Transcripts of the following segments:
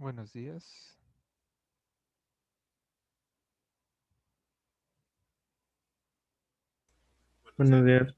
Buenos días. Buenos días.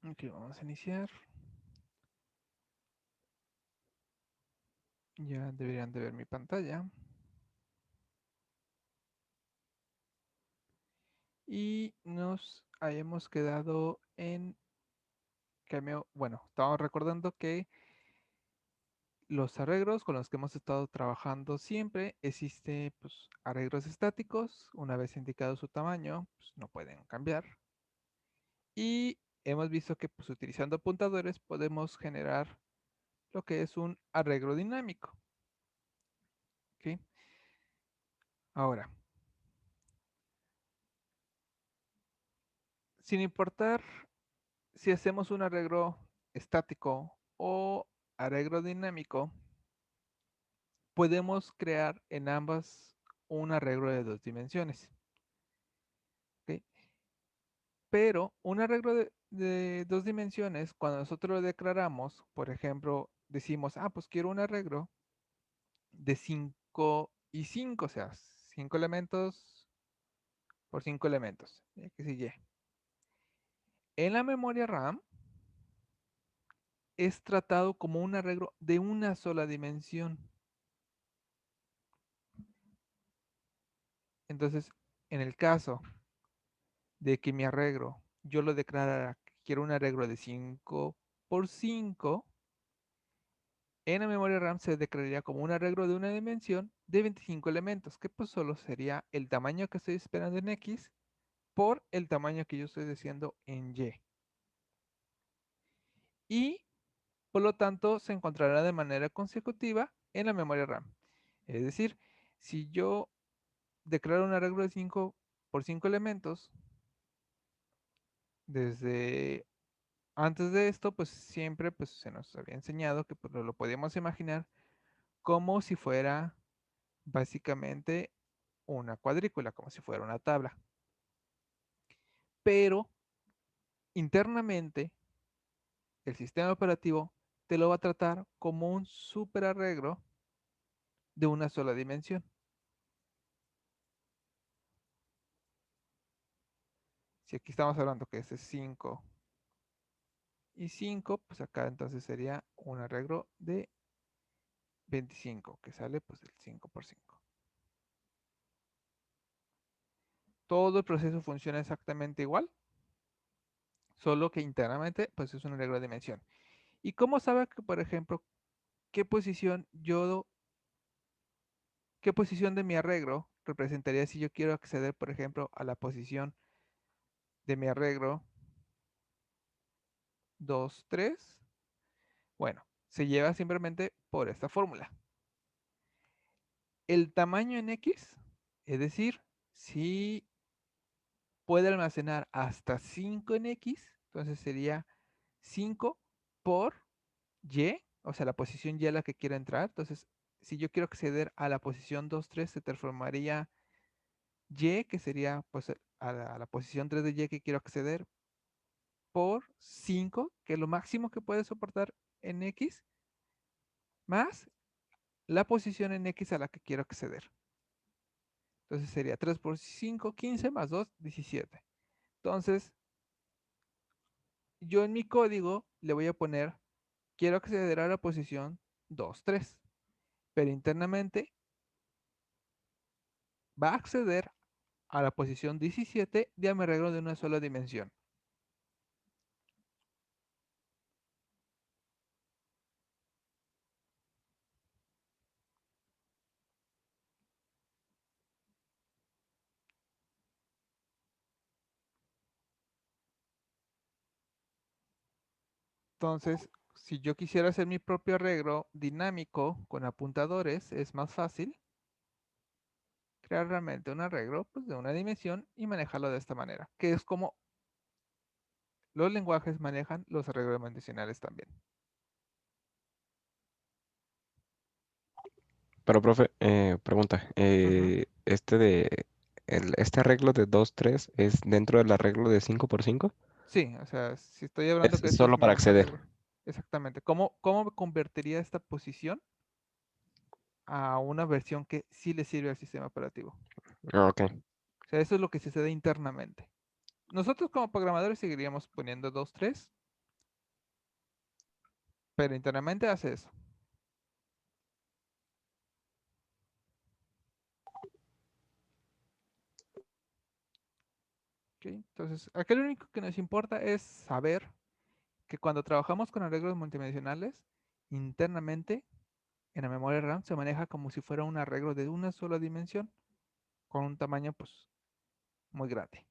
Ok, vamos a iniciar. Ya deberían de ver mi pantalla. Y nos hayamos quedado en bueno, estamos recordando que los arreglos con los que hemos estado trabajando siempre existe pues, arreglos estáticos. Una vez indicado su tamaño, pues, no pueden cambiar. Y hemos visto que pues, utilizando apuntadores podemos generar lo que es un arreglo dinámico. ¿Ok? Ahora, sin importar si hacemos un arreglo estático o arreglo dinámico, podemos crear en ambas un arreglo de dos dimensiones. ¿Ok? Pero un arreglo de dos dimensiones, cuando nosotros lo declaramos, por ejemplo, decimos, pues quiero un arreglo de 5 y 5, o sea, 5 elementos por 5 elementos, X y Y. En la memoria RAM es tratado como un arreglo de una sola dimensión. Entonces, en el caso de que mi arreglo, yo lo declarara que quiero un arreglo de 5 por 5, en la memoria RAM se declararía como un arreglo de una dimensión de 25 elementos, que pues solo sería el tamaño que estoy esperando en X por el tamaño que yo estoy deseando en Y. Y por lo tanto se encontrará de manera consecutiva en la memoria RAM. Es decir, si yo declaro un arreglo de 5 por 5 elementos, desde antes de esto, pues siempre pues, se nos había enseñado que pues, lo podíamos imaginar como si fuera básicamente una cuadrícula, como si fuera una tabla. Pero internamente el sistema operativo te lo va a tratar como un superarreglo de una sola dimensión. Si aquí estamos hablando que ese es 5 y 5, pues acá entonces sería un arreglo de 25, que sale pues el 5 por 5. Todo el proceso funciona exactamente igual, solo que internamente pues es un arreglo de dimensión. ¿Y cómo sabe que, por ejemplo, qué posición qué posición de mi arreglo representaría si yo quiero acceder, por ejemplo, a la posición de mi arreglo 2, 3? Bueno, se lleva simplemente por esta fórmula. El tamaño en X, es decir, si puede almacenar hasta 5 en X, entonces sería 5 por Y, o sea, la posición Y a la que quiero entrar. Entonces, si yo quiero acceder a la posición 2, 3, se transformaría Y, que sería pues a la posición 3 de Y que quiero acceder, por 5, que es lo máximo que puede soportar en X, más la posición en X a la que quiero acceder. Entonces sería 3 por 5, 15, más 2, 17. Entonces, yo en mi código le voy a poner, quiero acceder a la posición 2, 3. Pero internamente va a acceder a la posición 17 de mi arreglo de una sola dimensión. Entonces, si yo quisiera hacer mi propio arreglo dinámico con apuntadores, es más fácil crear realmente un arreglo pues, de una dimensión y manejarlo de esta manera, que es como los lenguajes manejan los arreglos dimensionales también. Pero, profe, pregunta, Ujú. este arreglo de 2 3 es dentro del arreglo de 5 por 5. Sí, o sea, si estoy hablando Es que este es solo mi para acceder. arreglo. Exactamente. ¿Cómo me convertiría esta posición a una versión que sí le sirve al sistema operativo? Ah, ok. O sea, eso es lo que sucede internamente. Nosotros como programadores seguiríamos poniendo 2, 3. pero internamente hace eso. ¿Ok? Entonces, aquí lo único que nos importa es saber que cuando trabajamos con arreglos multidimensionales, internamente en la memoria RAM se maneja como si fuera un arreglo de una sola dimensión con un tamaño pues muy grande.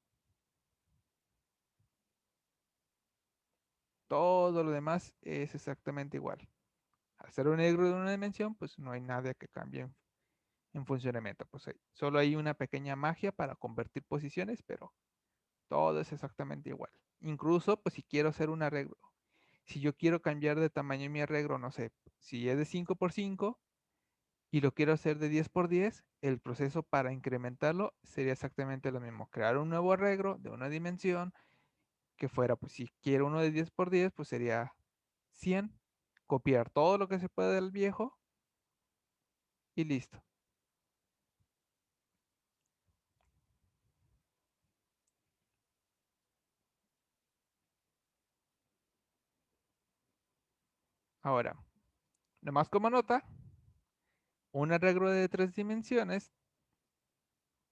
Todo lo demás es exactamente igual. Al ser un arreglo de una dimensión, pues no hay nada que cambie en funcionamiento. Pues solo hay una pequeña magia para convertir posiciones, pero todo es exactamente igual. Incluso, pues si quiero hacer un arreglo, si yo quiero cambiar de tamaño mi arreglo, no sé, si es de 5 por 5 y lo quiero hacer de 10 por 10, el proceso para incrementarlo sería exactamente lo mismo. Crear un nuevo arreglo de una dimensión que fuera, pues si quiero uno de 10 por 10, pues sería 100. Copiar todo lo que se puede del viejo y listo. Ahora, nomás como nota, un arreglo de 3 dimensiones,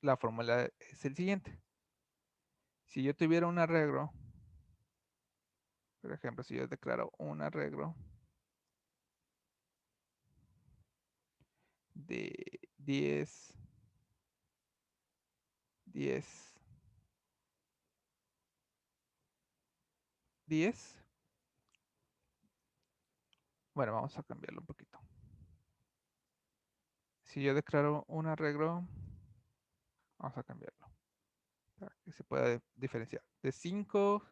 la fórmula es el siguiente. Si yo tuviera un arreglo, por ejemplo, si yo declaro un arreglo de 10, 10, 10, bueno, vamos a cambiarlo un poquito. Si yo declaro un arreglo, vamos a cambiarlo para que se pueda diferenciar. De 5,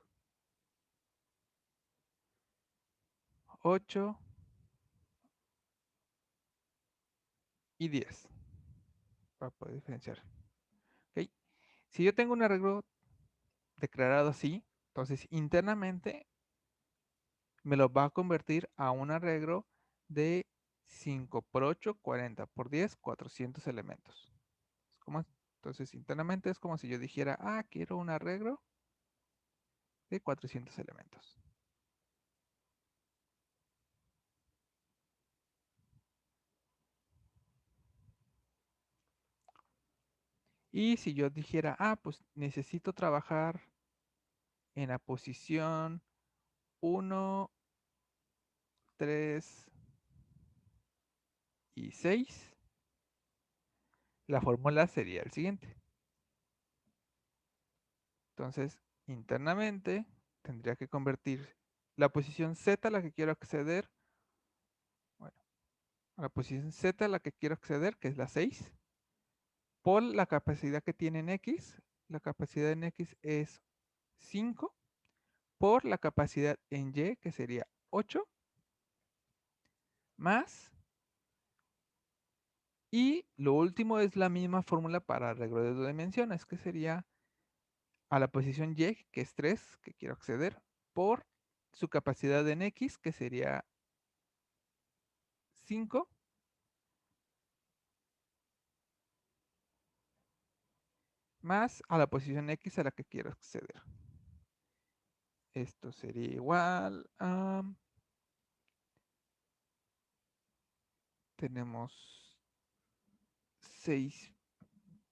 8 y 10, para poder diferenciar. ¿Ok? Si yo tengo un arreglo declarado así, entonces internamente me lo va a convertir a un arreglo de 5 por 8, 40 por 10, 400 elementos. Entonces, internamente es como si yo dijera, ah, quiero un arreglo de 400 elementos. Y si yo dijera, ah, pues necesito trabajar en la posición 1, 3 y 6, la fórmula sería el siguiente. Entonces, internamente tendría que convertir la posición Z a la que quiero acceder, bueno, a la posición Z a la que quiero acceder, que es la 6, por la capacidad que tiene en X. La capacidad en X es 5 por la capacidad en Y, que sería 8, más, y lo último es la misma fórmula para arreglo de 2 dimensiones, que sería a la posición Y, que es 3, que quiero acceder, por su capacidad en X, que sería 5, más a la posición X a la que quiero acceder. Esto sería igual a... Tenemos 6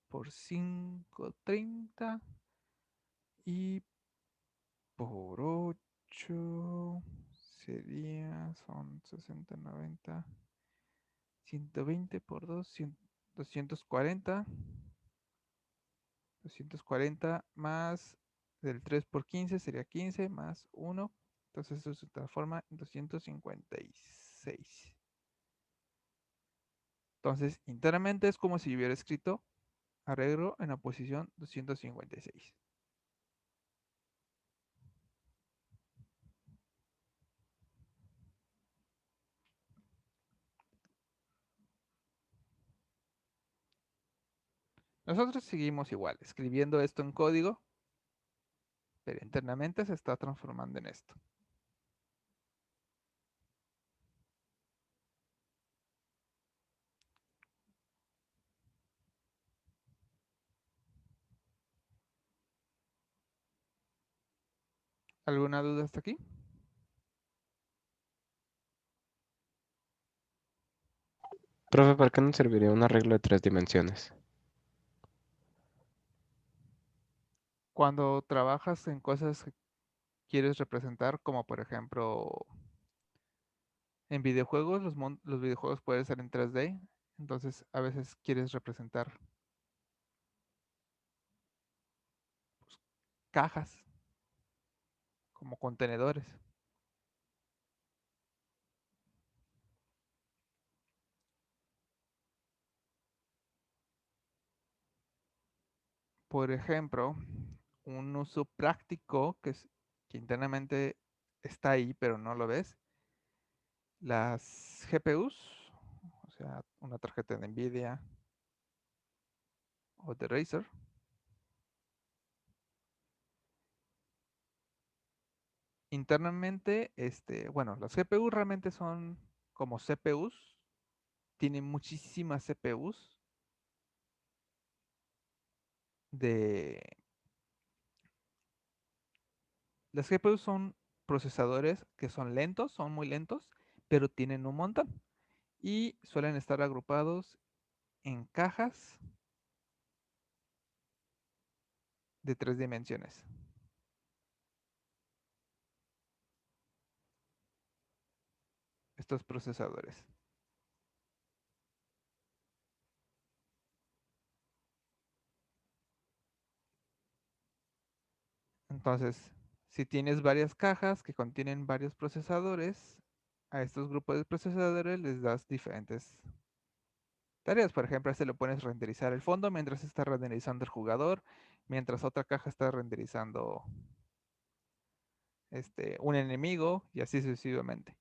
por 5, 30. Y por 8 sería, son 60, 90, 120 por 2, 240. 240 más del 3 por 15 sería 15 más 1. Entonces eso se transforma en 256. Entonces, internamente es como si hubiera escrito arreglo en la posición 256. Nosotros seguimos igual, escribiendo esto en código, pero internamente se está transformando en esto. ¿Alguna duda hasta aquí? Profe, ¿para qué nos serviría un arreglo de 3 dimensiones? Cuando trabajas en cosas que quieres representar, como por ejemplo en videojuegos, los videojuegos pueden ser en 3D, entonces a veces quieres representar cajas como contenedores. Por ejemplo, un uso práctico que internamente está ahí, pero no lo ves, las GPUs, o sea, una tarjeta de Nvidia o de Razer, internamente, bueno, las GPUs realmente son como CPUs, tienen muchísimas CPUs de... Las GPUs son procesadores que son lentos, son muy lentos, pero tienen un montón y suelen estar agrupados en cajas de 3 dimensiones. Estos procesadores. Entonces, si tienes varias cajas que contienen varios procesadores, a estos grupos de procesadores les das diferentes tareas. Por ejemplo, a este le pones renderizar el fondo mientras está renderizando el jugador, mientras otra caja está renderizando un enemigo y así sucesivamente.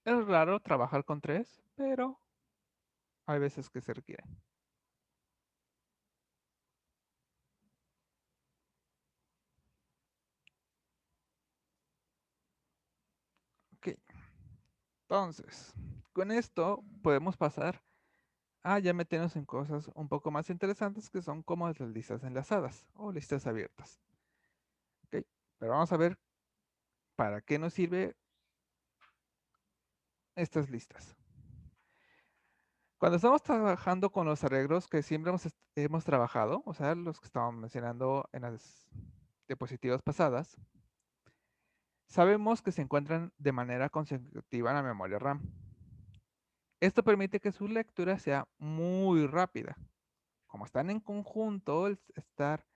Es raro trabajar con tres, pero hay veces que se requiere. Ok, entonces, con esto podemos pasar a ya meternos en cosas un poco más interesantes que son como las listas enlazadas o listas abiertas. Ok, pero vamos a ver para qué nos sirve estas listas. Cuando estamos trabajando con los arreglos que siempre hemos trabajado, o sea, los que estábamos mencionando en las diapositivas pasadas, sabemos que se encuentran de manera consecutiva en la memoria RAM. Esto permite que su lectura sea muy rápida. Como están en conjunto, el estar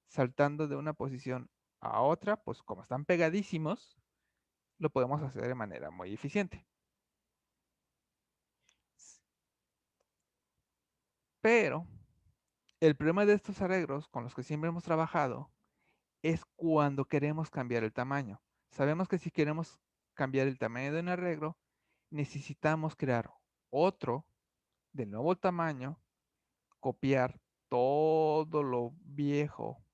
saltando de una posición a otra, pues como están pegadísimos, lo podemos hacer de manera muy eficiente. Pero el problema de estos arreglos con los que siempre hemos trabajado es cuando queremos cambiar el tamaño. Sabemos que si queremos cambiar el tamaño de un arreglo, necesitamos crear otro del nuevo tamaño, copiar todo lo viejo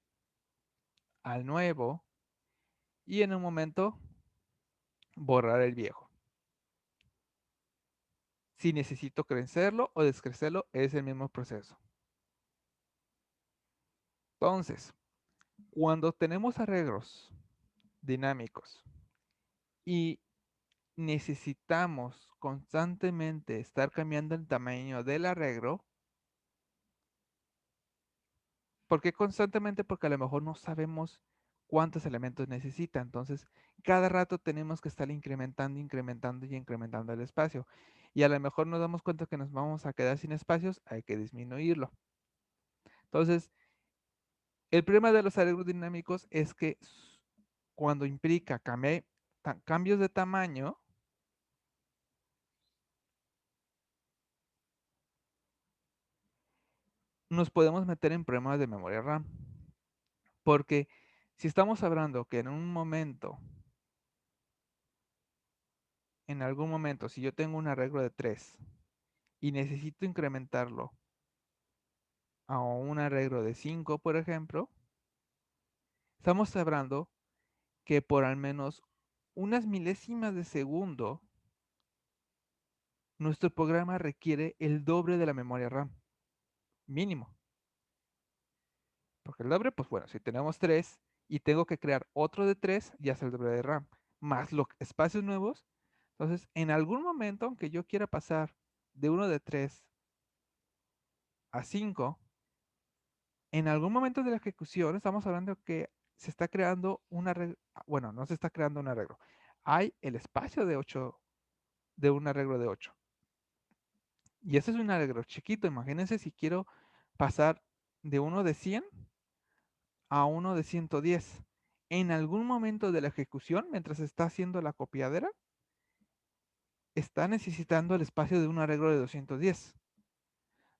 al nuevo y en un momento borrar el viejo. Si necesito crecerlo o descrecerlo, es el mismo proceso. Entonces, cuando tenemos arreglos dinámicos y necesitamos constantemente estar cambiando el tamaño del arreglo, ¿por qué constantemente? Porque a lo mejor no sabemos cuántos elementos necesita. Entonces, cada rato tenemos que estar incrementando, incrementando y incrementando el espacio. Y a lo mejor nos damos cuenta que nos vamos a quedar sin espacios, hay que disminuirlo. Entonces, el problema de los arreglos dinámicos es que cuando implica cambios de tamaño, nos podemos meter en problemas de memoria RAM. Porque si estamos hablando que en algún momento, si yo tengo un arreglo de 3 y necesito incrementarlo a un arreglo de 5, por ejemplo, estamos hablando que por al menos unas milésimas de segundo nuestro programa requiere el doble de la memoria RAM, mínimo. Porque el doble, pues bueno, si tenemos 3 y tengo que crear otro de 3, ya es el doble de RAM, más los espacios nuevos. Entonces, en algún momento, aunque yo quiera pasar de uno de 3 a 5, en algún momento de la ejecución estamos hablando que se está creando un arreglo, bueno, no se está creando un arreglo. Hay el espacio de 8, de un arreglo de 8. Y ese es un arreglo chiquito. Imagínense si quiero pasar de uno de 100 a uno de 110. En algún momento de la ejecución, mientras está haciendo la copiadera, está necesitando el espacio de un arreglo de 210.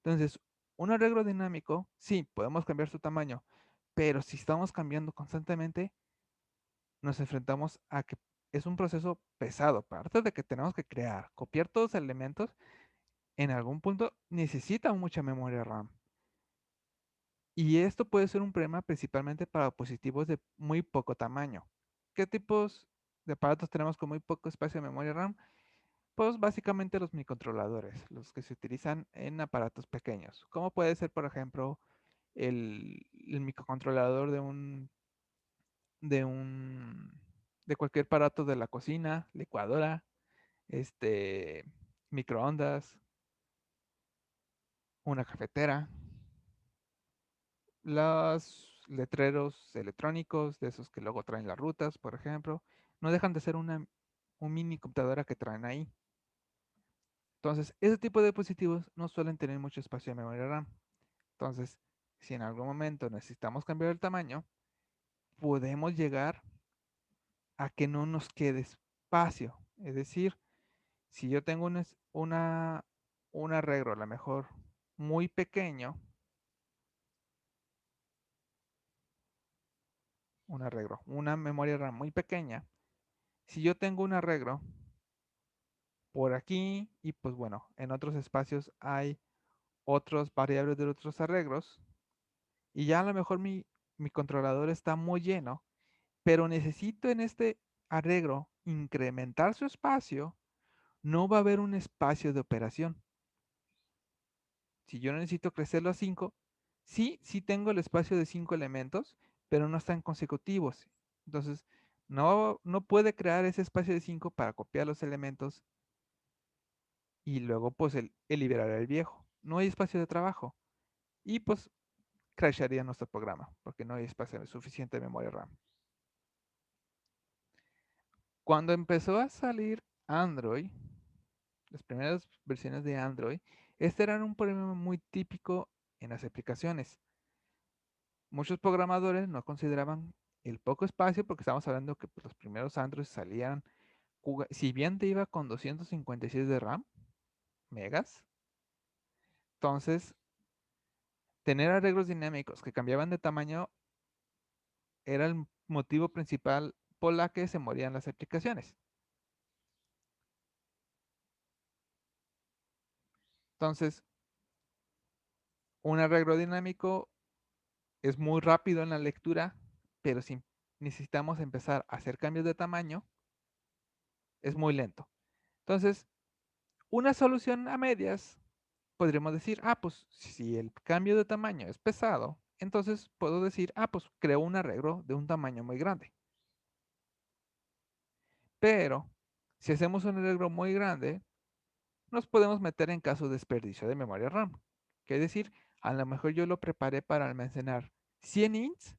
Entonces, un arreglo dinámico, sí, podemos cambiar su tamaño, pero si estamos cambiando constantemente, nos enfrentamos a que es un proceso pesado. Aparte de que tenemos que crear, copiar todos los elementos, en algún punto necesita mucha memoria RAM. Y esto puede ser un problema principalmente para dispositivos de muy poco tamaño. ¿Qué tipos de aparatos tenemos con muy poco espacio de memoria RAM? Pues básicamente los microcontroladores, los que se utilizan en aparatos pequeños. Como puede ser, por ejemplo, el microcontrolador de un, de cualquier aparato de la cocina, licuadora, este, microondas, una cafetera, los letreros electrónicos, de esos que luego traen las rutas, por ejemplo, no dejan de ser un mini computadora que traen ahí. Entonces, ese tipo de dispositivos no suelen tener mucho espacio de memoria RAM. Entonces, si en algún momento necesitamos cambiar el tamaño, podemos llegar a que no nos quede espacio. Es decir, si yo tengo un arreglo, a lo mejor muy pequeño, una memoria RAM muy pequeña, si yo tengo un arreglo por aquí y pues bueno, en otros espacios hay otros variables de otros arreglos y ya a lo mejor mi controlador está muy lleno, pero necesito en este arreglo incrementar su espacio, no va a haber un espacio de operación. Si yo necesito crecerlo a 5, sí tengo el espacio de 5 elementos, pero no están consecutivos. Entonces, no puede crear ese espacio de 5 para copiar los elementos y luego pues el liberar el viejo. No hay espacio de trabajo y pues crasharía nuestro programa porque no hay espacio suficiente de memoria RAM. Cuando empezó a salir Android, las primeras versiones de Android, este era un problema muy típico en las aplicaciones. Muchos programadores no consideraban el poco espacio porque estamos hablando que pues, los primeros Android salían, si bien te iba con 256 de RAM, megas, entonces tener arreglos dinámicos que cambiaban de tamaño era el motivo principal por la que se morían las aplicaciones. Entonces, un arreglo dinámico es muy rápido en la lectura, pero si necesitamos empezar a hacer cambios de tamaño, es muy lento. Entonces, una solución a medias, podríamos decir, pues si el cambio de tamaño es pesado, entonces puedo decir, pues creo un arreglo de un tamaño muy grande. Pero si hacemos un arreglo muy grande, nos podemos meter en caso de desperdicio de memoria RAM. Que es decir, a lo mejor yo lo preparé para almacenar 100 ins,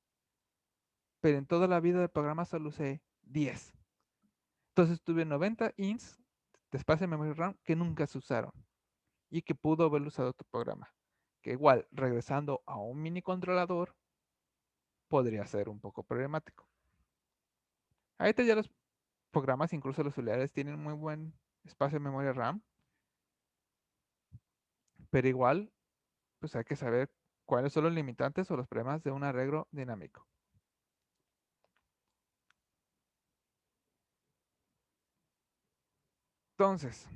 pero en toda la vida del programa solo usé 10. Entonces tuve 90 ins de espacio de memoria RAM que nunca se usaron y que pudo haber usado tu programa. Que igual, regresando a un mini controlador, podría ser un poco problemático. Ahorita ya los programas, incluso los celulares, tienen muy buen espacio de memoria RAM, pero igual, pues hay que saber cuáles son los limitantes o los problemas de un arreglo dinámico. Entonces,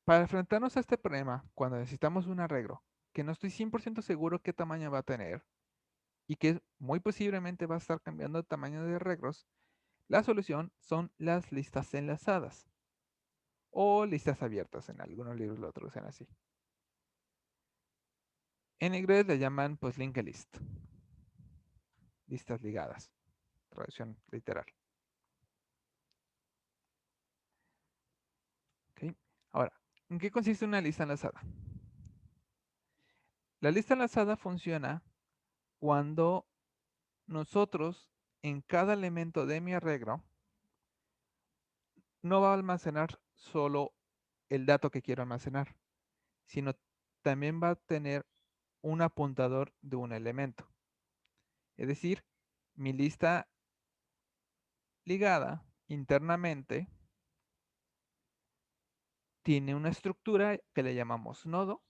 para enfrentarnos a este problema, cuando necesitamos un arreglo, que no estoy 100% seguro qué tamaño va a tener y que muy posiblemente va a estar cambiando el tamaño de arreglos, la solución son las listas enlazadas. o listas abiertas. En algunos libros lo traducen así. En inglés le llaman pues linked list, listas ligadas, traducción literal. ¿Ok? Ahora, ¿en qué consiste una lista enlazada? La lista enlazada funciona cuando nosotros en cada elemento de mi arreglo no va a almacenar solo el dato que quiero almacenar, sino también va a tener un apuntador de un elemento. Es decir, mi lista ligada internamente tiene una estructura que le llamamos nodo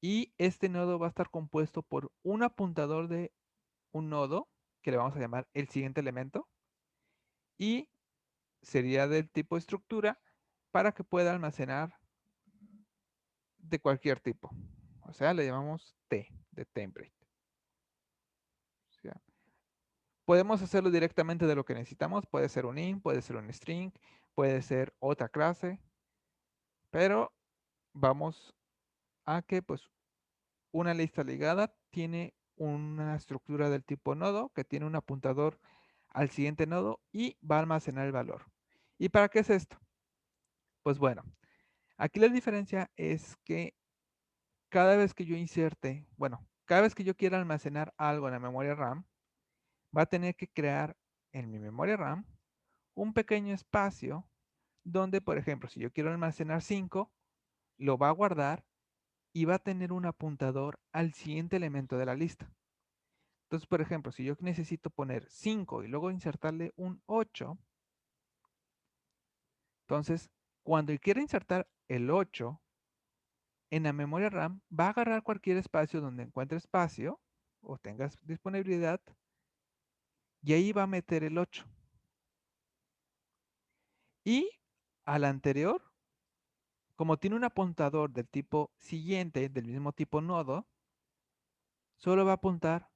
y este nodo va a estar compuesto por un apuntador de un nodo que le vamos a llamar el siguiente elemento y sería del tipo estructura para que pueda almacenar de cualquier tipo. O sea, le llamamos T de template. O sea, podemos hacerlo directamente de lo que necesitamos. Puede ser un int, puede ser un string, puede ser otra clase, pero vamos a que pues una lista ligada tiene una estructura del tipo nodo que tiene un apuntador al siguiente nodo y va a almacenar el valor. ¿Y para qué es esto? Pues bueno, aquí la diferencia es que cada vez que yo inserte, bueno, cada vez que yo quiera almacenar algo en la memoria RAM, va a tener que crear en mi memoria RAM un pequeño espacio donde, por ejemplo, si yo quiero almacenar 5, lo va a guardar y va a tener un apuntador al siguiente elemento de la lista. Entonces, por ejemplo, si yo necesito poner 5 y luego insertarle un 8, entonces cuando quiera insertar el 8 en la memoria RAM, va a agarrar cualquier espacio donde encuentre espacio o tengas disponibilidad y ahí va a meter el 8. Y al anterior, como tiene un apuntador del tipo siguiente, del mismo tipo nodo, solo va a apuntar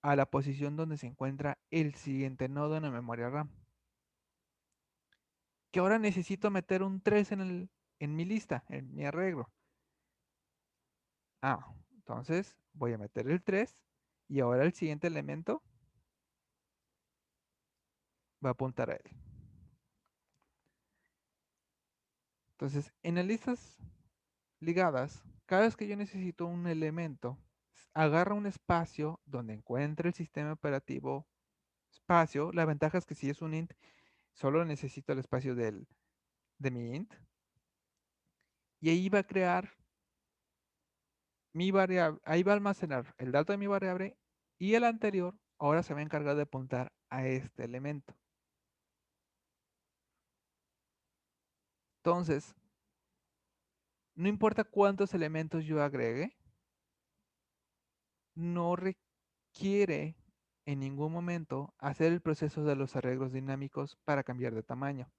a la posición donde se encuentra el siguiente nodo en la memoria RAM. Que ahora necesito meter un 3 en mi lista, en mi arreglo. Entonces voy a meter el 3 y ahora el siguiente elemento va a apuntar a él. Entonces, en las listas ligadas, cada vez que yo necesito un elemento, agarra un espacio donde encuentre el sistema operativo espacio. La ventaja es que si es un int, solo necesito el espacio de mi int. Y ahí va a crear mi variable, ahí va a almacenar el dato de mi variable y el anterior ahora se va a encargar de apuntar a este elemento. Entonces, no importa cuántos elementos yo agregue, no requiere en ningún momento hacer el proceso de los arreglos dinámicos para cambiar de tamaño.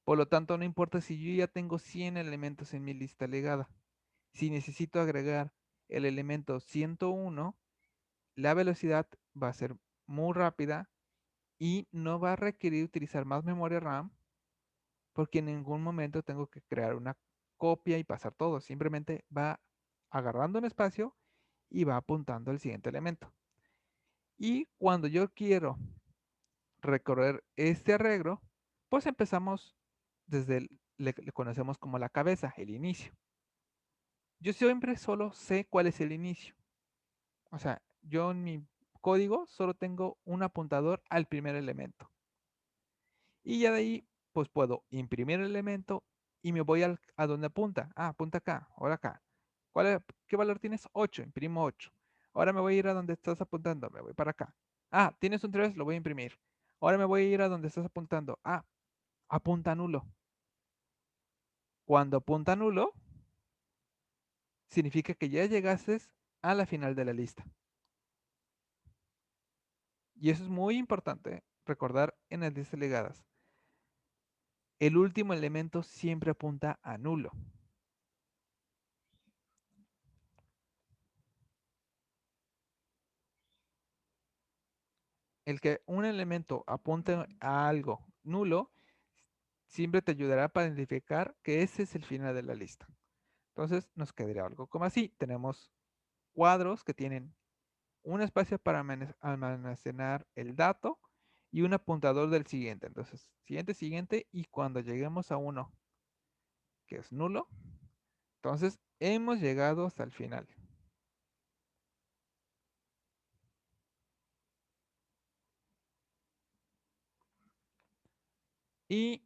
Por lo tanto, no importa si yo ya tengo 100 elementos en mi lista ligada. Si necesito agregar el elemento 101, la velocidad va a ser muy rápida y no va a requerir utilizar más memoria RAM porque en ningún momento tengo que crear una copia y pasar todo. Simplemente va agarrando un espacio y va apuntando al siguiente elemento. Y cuando yo quiero recorrer este arreglo, pues empezamos desde le conocemos como la cabeza, el inicio. Yo siempre solo sé cuál es el inicio. O sea, yo en mi código solo tengo un apuntador al primer elemento. Y ya de ahí, pues puedo imprimir el elemento y me voy a donde apunta. Apunta acá, ahora acá. ¿Qué valor tienes? 8, imprimo 8. Ahora me voy a ir a donde estás apuntando, me voy para acá. Tienes un 3, lo voy a imprimir. Ahora me voy a ir a donde estás apuntando. Apunta nulo. Cuando apunta nulo, significa que ya llegaste a la final de la lista. Y eso es muy importante recordar en las listas ligadas. El último elemento siempre apunta a nulo. El que un elemento apunte a algo nulo siempre te ayudará para identificar que ese es el final de la lista. Entonces nos quedaría algo como así. Tenemos cuadros que tienen un espacio para almacenar el dato y un apuntador del siguiente. Entonces, siguiente, siguiente, y cuando lleguemos a uno que es nulo, entonces hemos llegado hasta el final. Y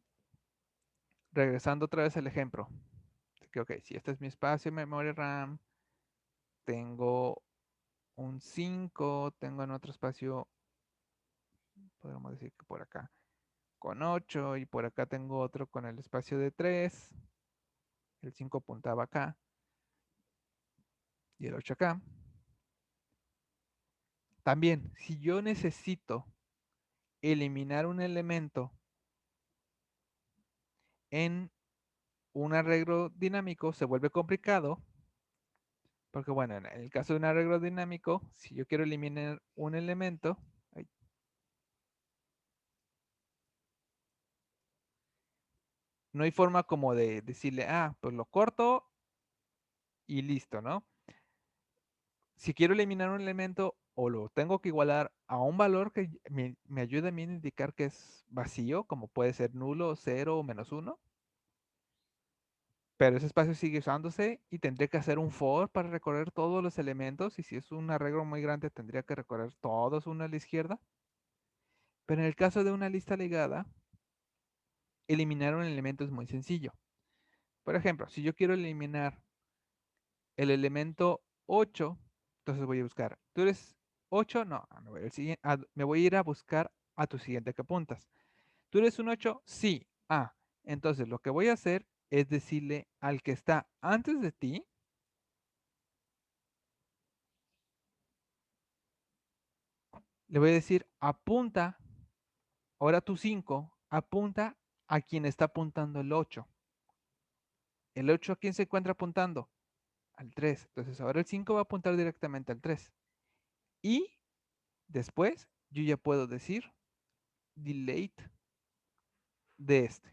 regresando otra vez al ejemplo, de que, ok, si este es mi espacio de memoria RAM, tengo un 5, tengo en otro espacio, podemos decir que por acá, con 8, y por acá tengo otro con el espacio de 3, el 5 apuntaba acá, y el 8 acá. También, si yo necesito eliminar un elemento en un arreglo dinámico, se vuelve complicado, porque bueno, en el caso de un arreglo dinámico, si yo quiero eliminar un elemento, no hay forma como de decirle, ah, pues lo corto y listo, ¿no? Si quiero eliminar un elemento, o lo tengo que igualar a un valor que me ayude a mí a indicar que es vacío, como puede ser nulo, 0 o -1, pero ese espacio sigue usándose y tendría que hacer un for para recorrer todos los elementos, y si es un arreglo muy grande tendría que recorrer todos uno a la izquierda. Pero en el caso de una lista ligada, eliminar un elemento es muy sencillo. Por ejemplo, si yo quiero eliminar el elemento 8, entonces voy a buscar, ¿tú eres 8? No, me voy a ir a buscar a tu siguiente que apuntas. ¿Tú eres un 8? Sí. Ah, entonces lo que voy a hacer es decirle al que está antes de ti, le voy a decir, apunta, ahora tu 5, apunta a quien está apuntando el 8. ¿El 8 a quién se encuentra apuntando? Al 3. Entonces ahora el 5 va a apuntar directamente al 3. Y después yo ya puedo decir delete de este.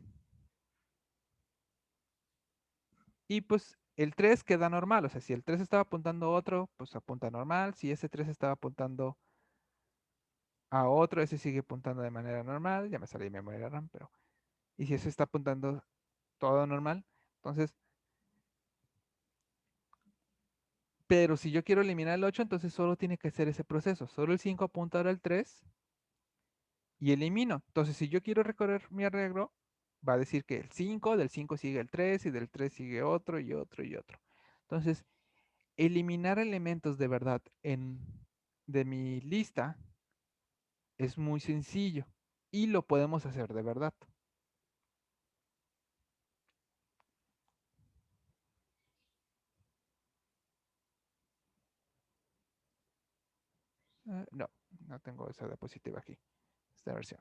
Y pues el 3 queda normal. O sea, si el 3 estaba apuntando a otro, pues apunta normal. Si ese 3 estaba apuntando a otro, ese sigue apuntando de manera normal. Ya me salí de memoria RAM, pero... Y si ese está apuntando todo normal, entonces... Pero si yo quiero eliminar el 8, entonces solo tiene que hacer ese proceso. Solo el 5 apunta ahora al 3 y elimino. Entonces, si yo quiero recorrer mi arreglo, va a decir que el 5, del 5 sigue el 3 y del 3 sigue otro y otro y otro. Entonces, eliminar elementos de verdad de mi lista es muy sencillo y lo podemos hacer de verdad. No, no tengo esa diapositiva aquí, esta versión.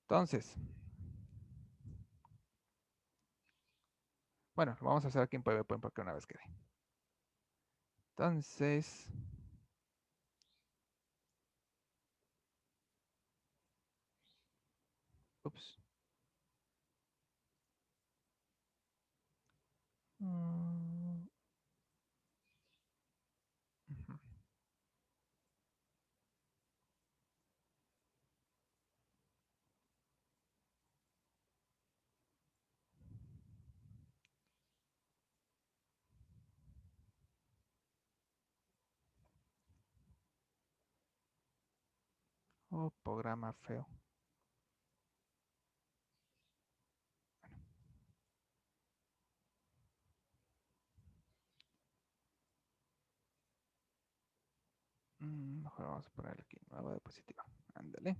Entonces, bueno, lo vamos a hacer aquí en PowerPoint porque una vez quede. Entonces, ups. Mm, ujú. Oh, programa feo. Mejor vamos a poner aquí nueva diapositiva. Ándale.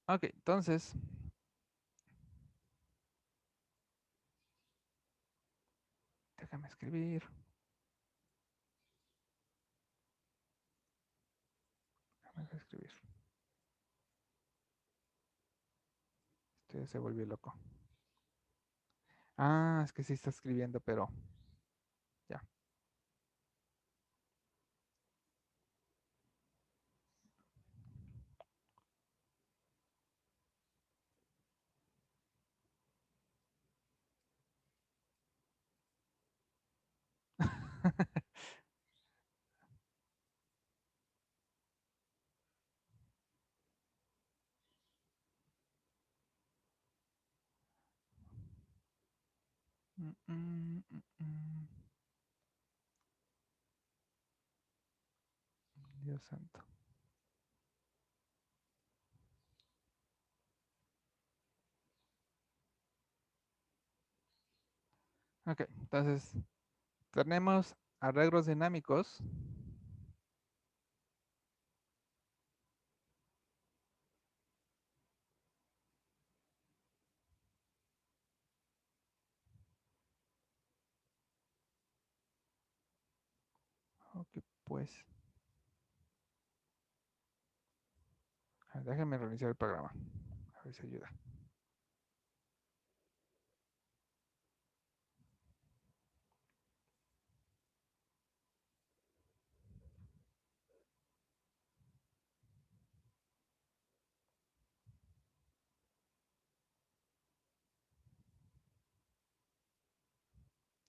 Ok, entonces, déjame escribir. Déjame escribir. Este se volvió loco. Ah, es que sí está escribiendo, pero ya. Dios santo. Ok, entonces tenemos arreglos dinámicos. Ok, pues. Déjenme reiniciar el programa. A ver si ayuda.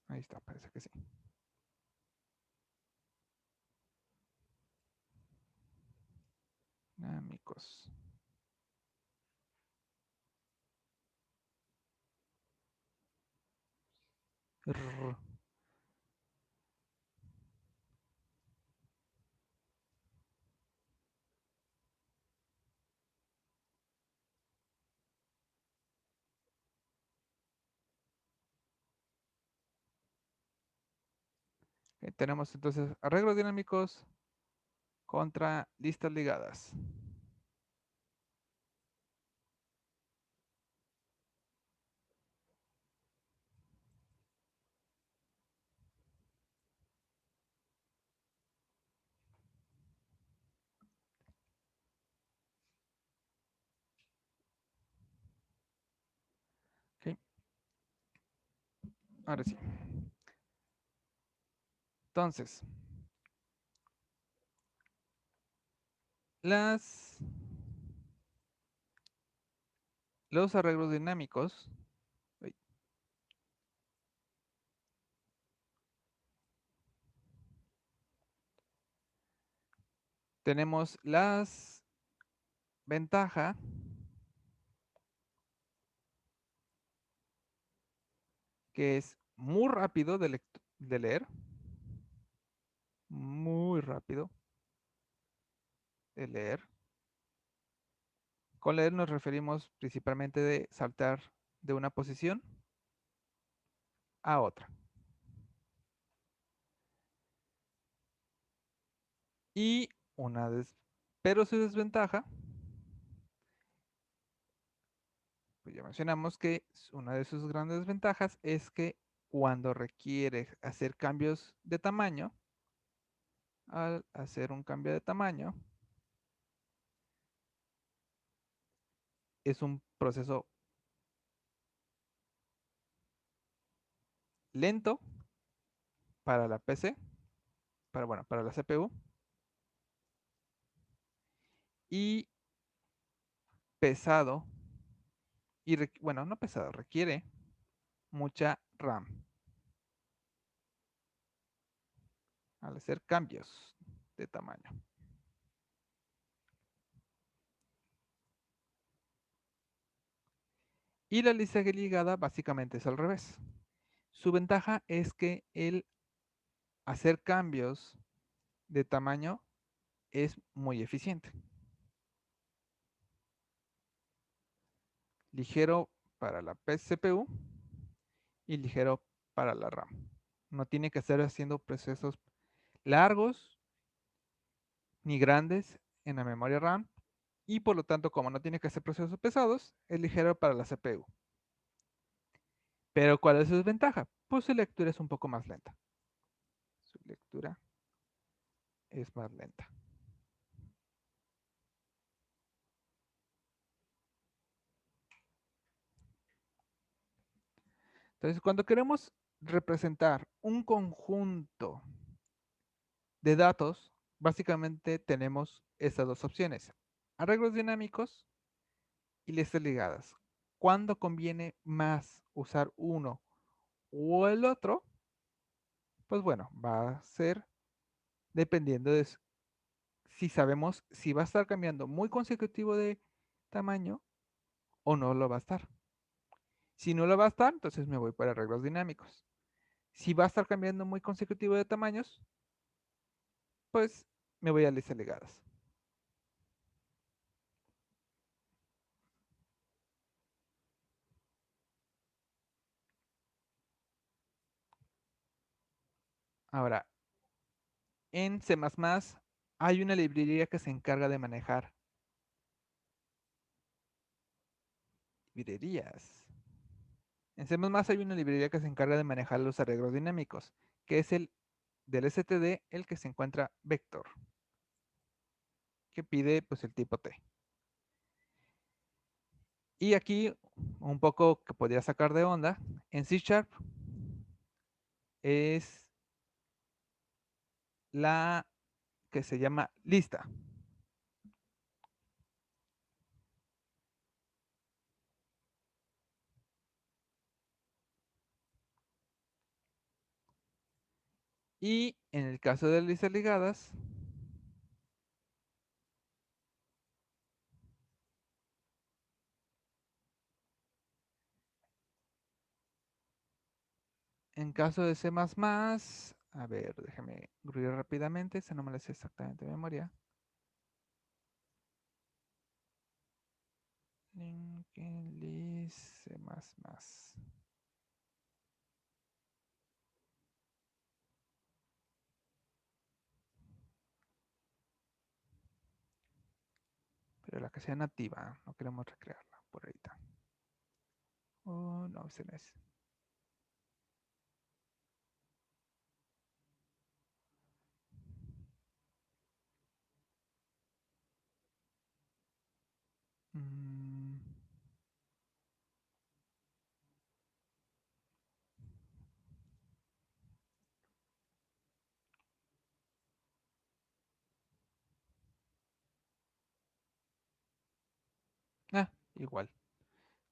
Ahí está, parece que sí. Dinámicos. Rrr. Tenemos entonces arreglos dinámicos contra listas ligadas. Ok, ahora sí. Entonces, los arreglos dinámicos. Uy, tenemos las ventaja que es muy rápido de leer, muy rápido de leer. Con leer nos referimos principalmente de saltar de una posición a otra. Y pero su desventaja, pues ya mencionamos que una de sus grandes ventajas es que cuando requiere hacer cambios de tamaño, al hacer un cambio de tamaño, es un proceso lento para la PC, para la CPU, y pesado, bueno, no pesado, requiere mucha RAM al hacer cambios de tamaño. Y la lista ligada básicamente es al revés. Su ventaja es que el hacer cambios de tamaño es muy eficiente. Ligero para la CPU y ligero para la RAM. No tiene que estar haciendo procesos largos ni grandes en la memoria RAM y por lo tanto, como no tiene que hacer procesos pesados, es ligero para la CPU. Pero ¿cuál es su desventaja? Pues su lectura es un poco más lenta. Su lectura es más lenta. Entonces, cuando queremos representar un conjunto de datos, básicamente tenemos estas dos opciones: arreglos dinámicos y listas ligadas. ¿Cuándo conviene más usar uno o el otro? Pues bueno, va a ser dependiendo de si sabemos si va a estar cambiando muy consecutivo de tamaño o no lo va a estar. Si no lo va a estar, entonces me voy para arreglos dinámicos. Si va a estar cambiando muy consecutivo de tamaños, pues me voy a listas ligadas. Ahora, en C++ hay una librería que se encarga de manejar librerías. En C++ hay una librería que se encarga de manejar los arreglos dinámicos, que es el del std, el que se encuentra vector, que pide pues el tipo T. Y aquí un poco que podría sacar de onda, en C# es la que se llama lista. Y en el caso de listas ligadas, en caso de C++, a ver, déjame gruir rápidamente, esa no me la sé exactamente de memoria. Linked list C++. Pero la que sea nativa, no queremos recrearla por ahorita. Oh, no, ese no es. Mm, igual.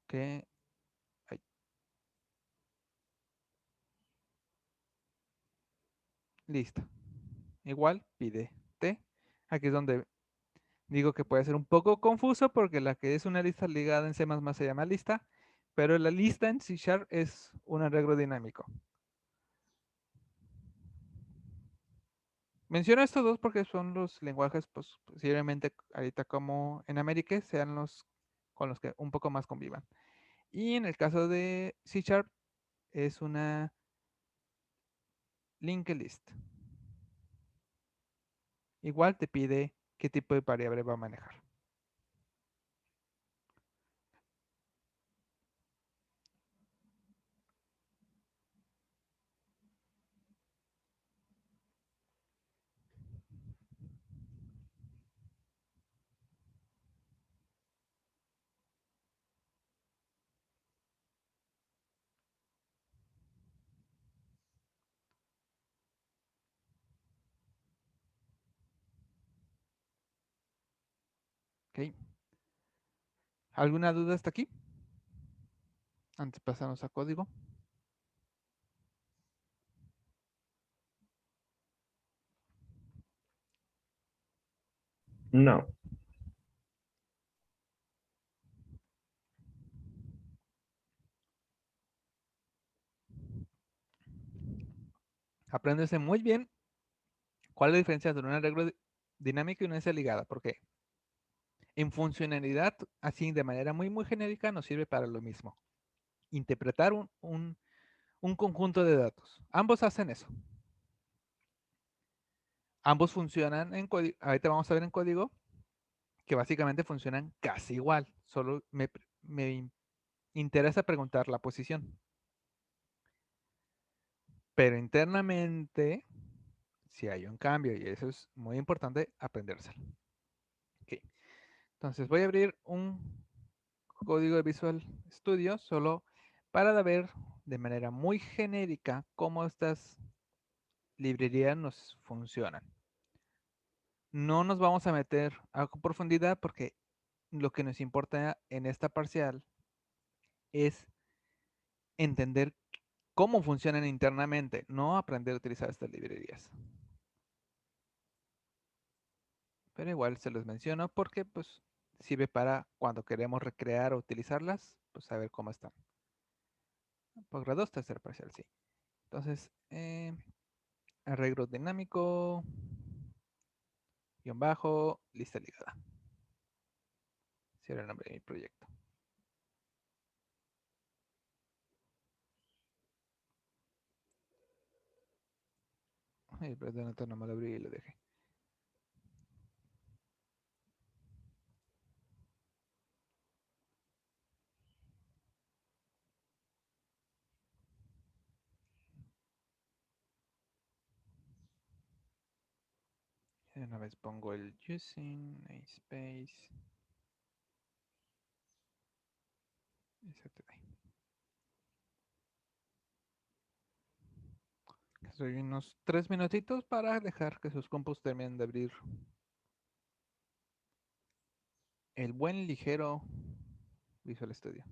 Que, ay, listo. Igual, pide T. Aquí es donde digo que puede ser un poco confuso porque la que es una lista ligada en C++ se llama lista, pero la lista en C# es un arreglo dinámico. Menciono estos dos porque son los lenguajes, pues posiblemente ahorita como en América sean los con los que un poco más convivan. Y en el caso de C# es una linked list. Igual te pide qué tipo de variable va a manejar. ¿Ok? ¿Alguna duda hasta aquí? Antes pasamos a código. No. Apréndese muy bien cuál es la diferencia entre un arreglo dinámico y una lista ligada. Porque en funcionalidad, así de manera muy genérica, nos sirve para lo mismo. Interpretar un conjunto de datos. Ambos hacen eso. Ambos funcionan en código. Ahorita vamos a ver en código que básicamente funcionan casi igual. Solo me interesa preguntar la posición. Pero internamente, si hay un cambio, y eso es muy importante aprendérselo. Ok. Entonces voy a abrir un código de Visual Studio solo para ver de manera muy genérica cómo estas librerías nos funcionan. No nos vamos a meter a profundidad porque lo que nos importa en esta parcial es entender cómo funcionan internamente, no aprender a utilizar estas librerías. Pero igual se los menciono porque pues sirve para cuando queremos recrear o utilizarlas, pues saber cómo están. Posgrado 2, tercer parcial, sí. Entonces, arreglo dinámico, guión bajo, lista ligada. Ese era el nombre de mi proyecto. Ay, perdón, no me lo abrí y lo dejé. De una vez pongo el using, namespace, STD. Estoy unos 3 minutitos para dejar que sus compus terminen de abrir el buen ligero Visual Studio.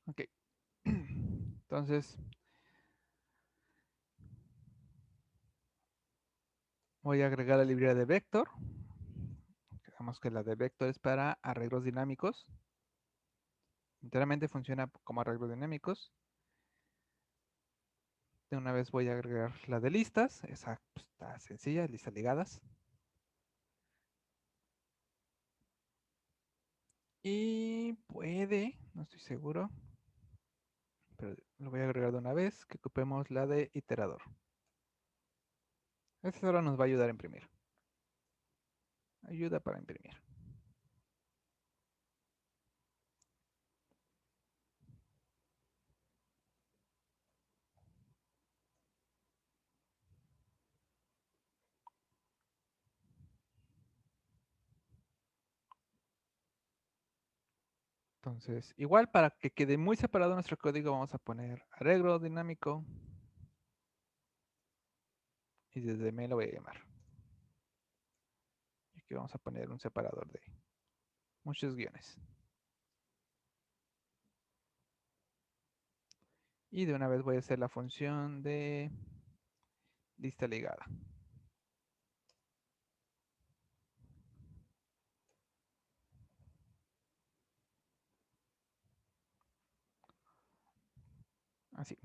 Ok. Entonces, voy a agregar la librería de Vector. Digamos que la de Vector es para arreglos dinámicos. Enteramente funciona como arreglos dinámicos. De una vez voy a agregar la de listas. Esa pues, está sencilla, listas ligadas. Y puede, no estoy seguro, pero lo voy a agregar de una vez, que ocupemos la de iterador. Esta ahora nos va a ayudar a imprimir. Ayuda para imprimir. Entonces, igual para que quede muy separado nuestro código, vamos a poner arreglo dinámico. Y desde me lo voy a llamar. Y aquí vamos a poner un separador de muchos guiones. Y de una vez voy a hacer la función de lista ligada. Así.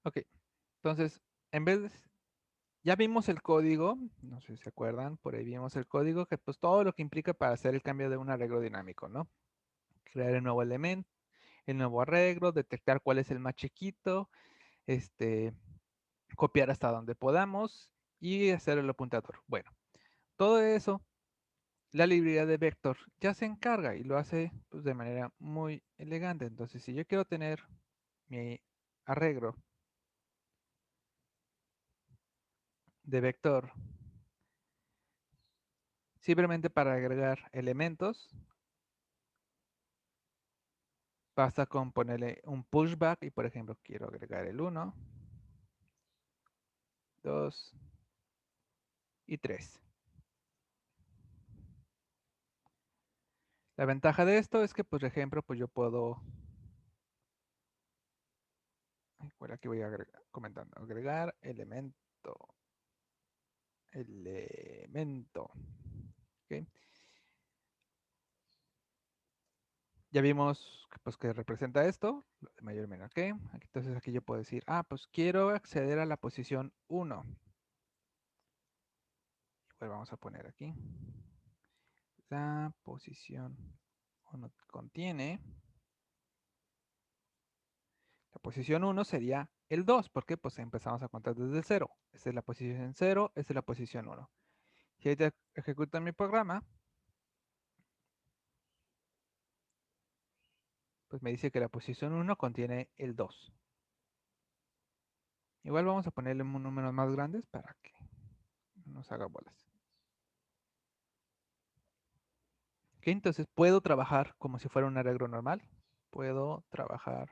Ok. Entonces, en vez de, ya vimos el código, no sé si se acuerdan, por ahí vimos el código, que pues todo lo que implica para hacer el cambio de un arreglo dinámico, ¿no? Crear el nuevo elemento, el nuevo arreglo, detectar cuál es el más chiquito, este, copiar hasta donde podamos y hacer el apuntador. Bueno, todo eso la librería de vector ya se encarga y lo hace pues, de manera muy elegante. Entonces, si yo quiero tener mi arreglo de vector simplemente para agregar elementos, basta con ponerle un pushback y, por ejemplo, quiero agregar el 1, 2 y 3. La ventaja de esto es que, por ejemplo, pues yo puedo... Bueno, aquí voy comentando. Agregar elemento. Elemento. ¿Ok? Ya vimos pues, que representa esto, de mayor o menor que. Entonces aquí yo puedo decir, pues quiero acceder a la posición 1. Igual vamos a poner aquí. La posición 1 contiene. La posición 1 sería el 2, porque pues empezamos a contar desde el 0. Esta es la posición 0, esta es la posición 1. Si ahorita ejecuto mi programa, pues me dice que la posición 1 contiene el 2. Igual vamos a ponerle números más grandes para que no nos haga bolas. Ok, entonces puedo trabajar como si fuera un arreglo normal. Puedo trabajar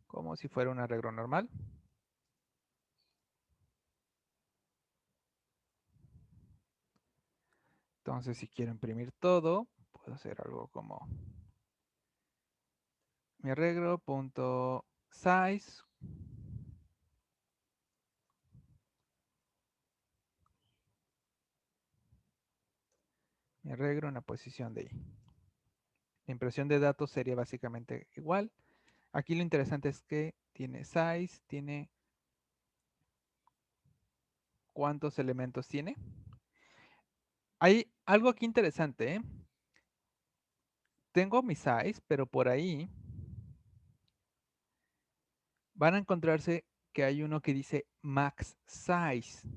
como si fuera un arreglo normal. Entonces, si quiero imprimir todo, puedo hacer algo como mi arreglo.size. Mi arreglo en la posición de I. La impresión de datos sería básicamente igual. Aquí lo interesante es que tiene size, tiene cuántos elementos tiene. Hay algo aquí interesante, ¿eh? Tengo mi size, pero por ahí van a encontrarse que hay uno que dice max size.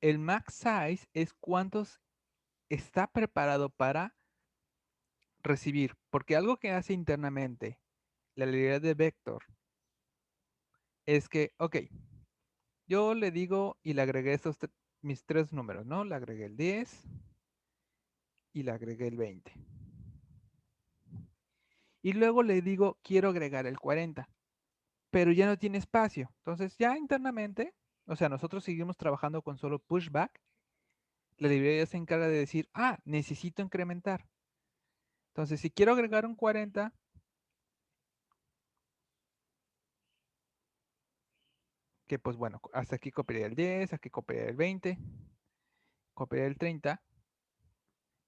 El max size es cuántos está preparado para recibir, porque algo que hace internamente la librería de vector es que, ok, yo le digo y le agregué mis tres números, ¿no? Le agregué el 10 y le agregué el 20. Y luego le digo, quiero agregar el 40, pero ya no tiene espacio. Entonces ya internamente, o sea, nosotros seguimos trabajando con solo pushback. La librería se encarga de decir, necesito incrementar. Entonces, si quiero agregar un 40, que pues bueno, hasta aquí copiaría el 10, aquí copiaría el 20, copiaría el 30,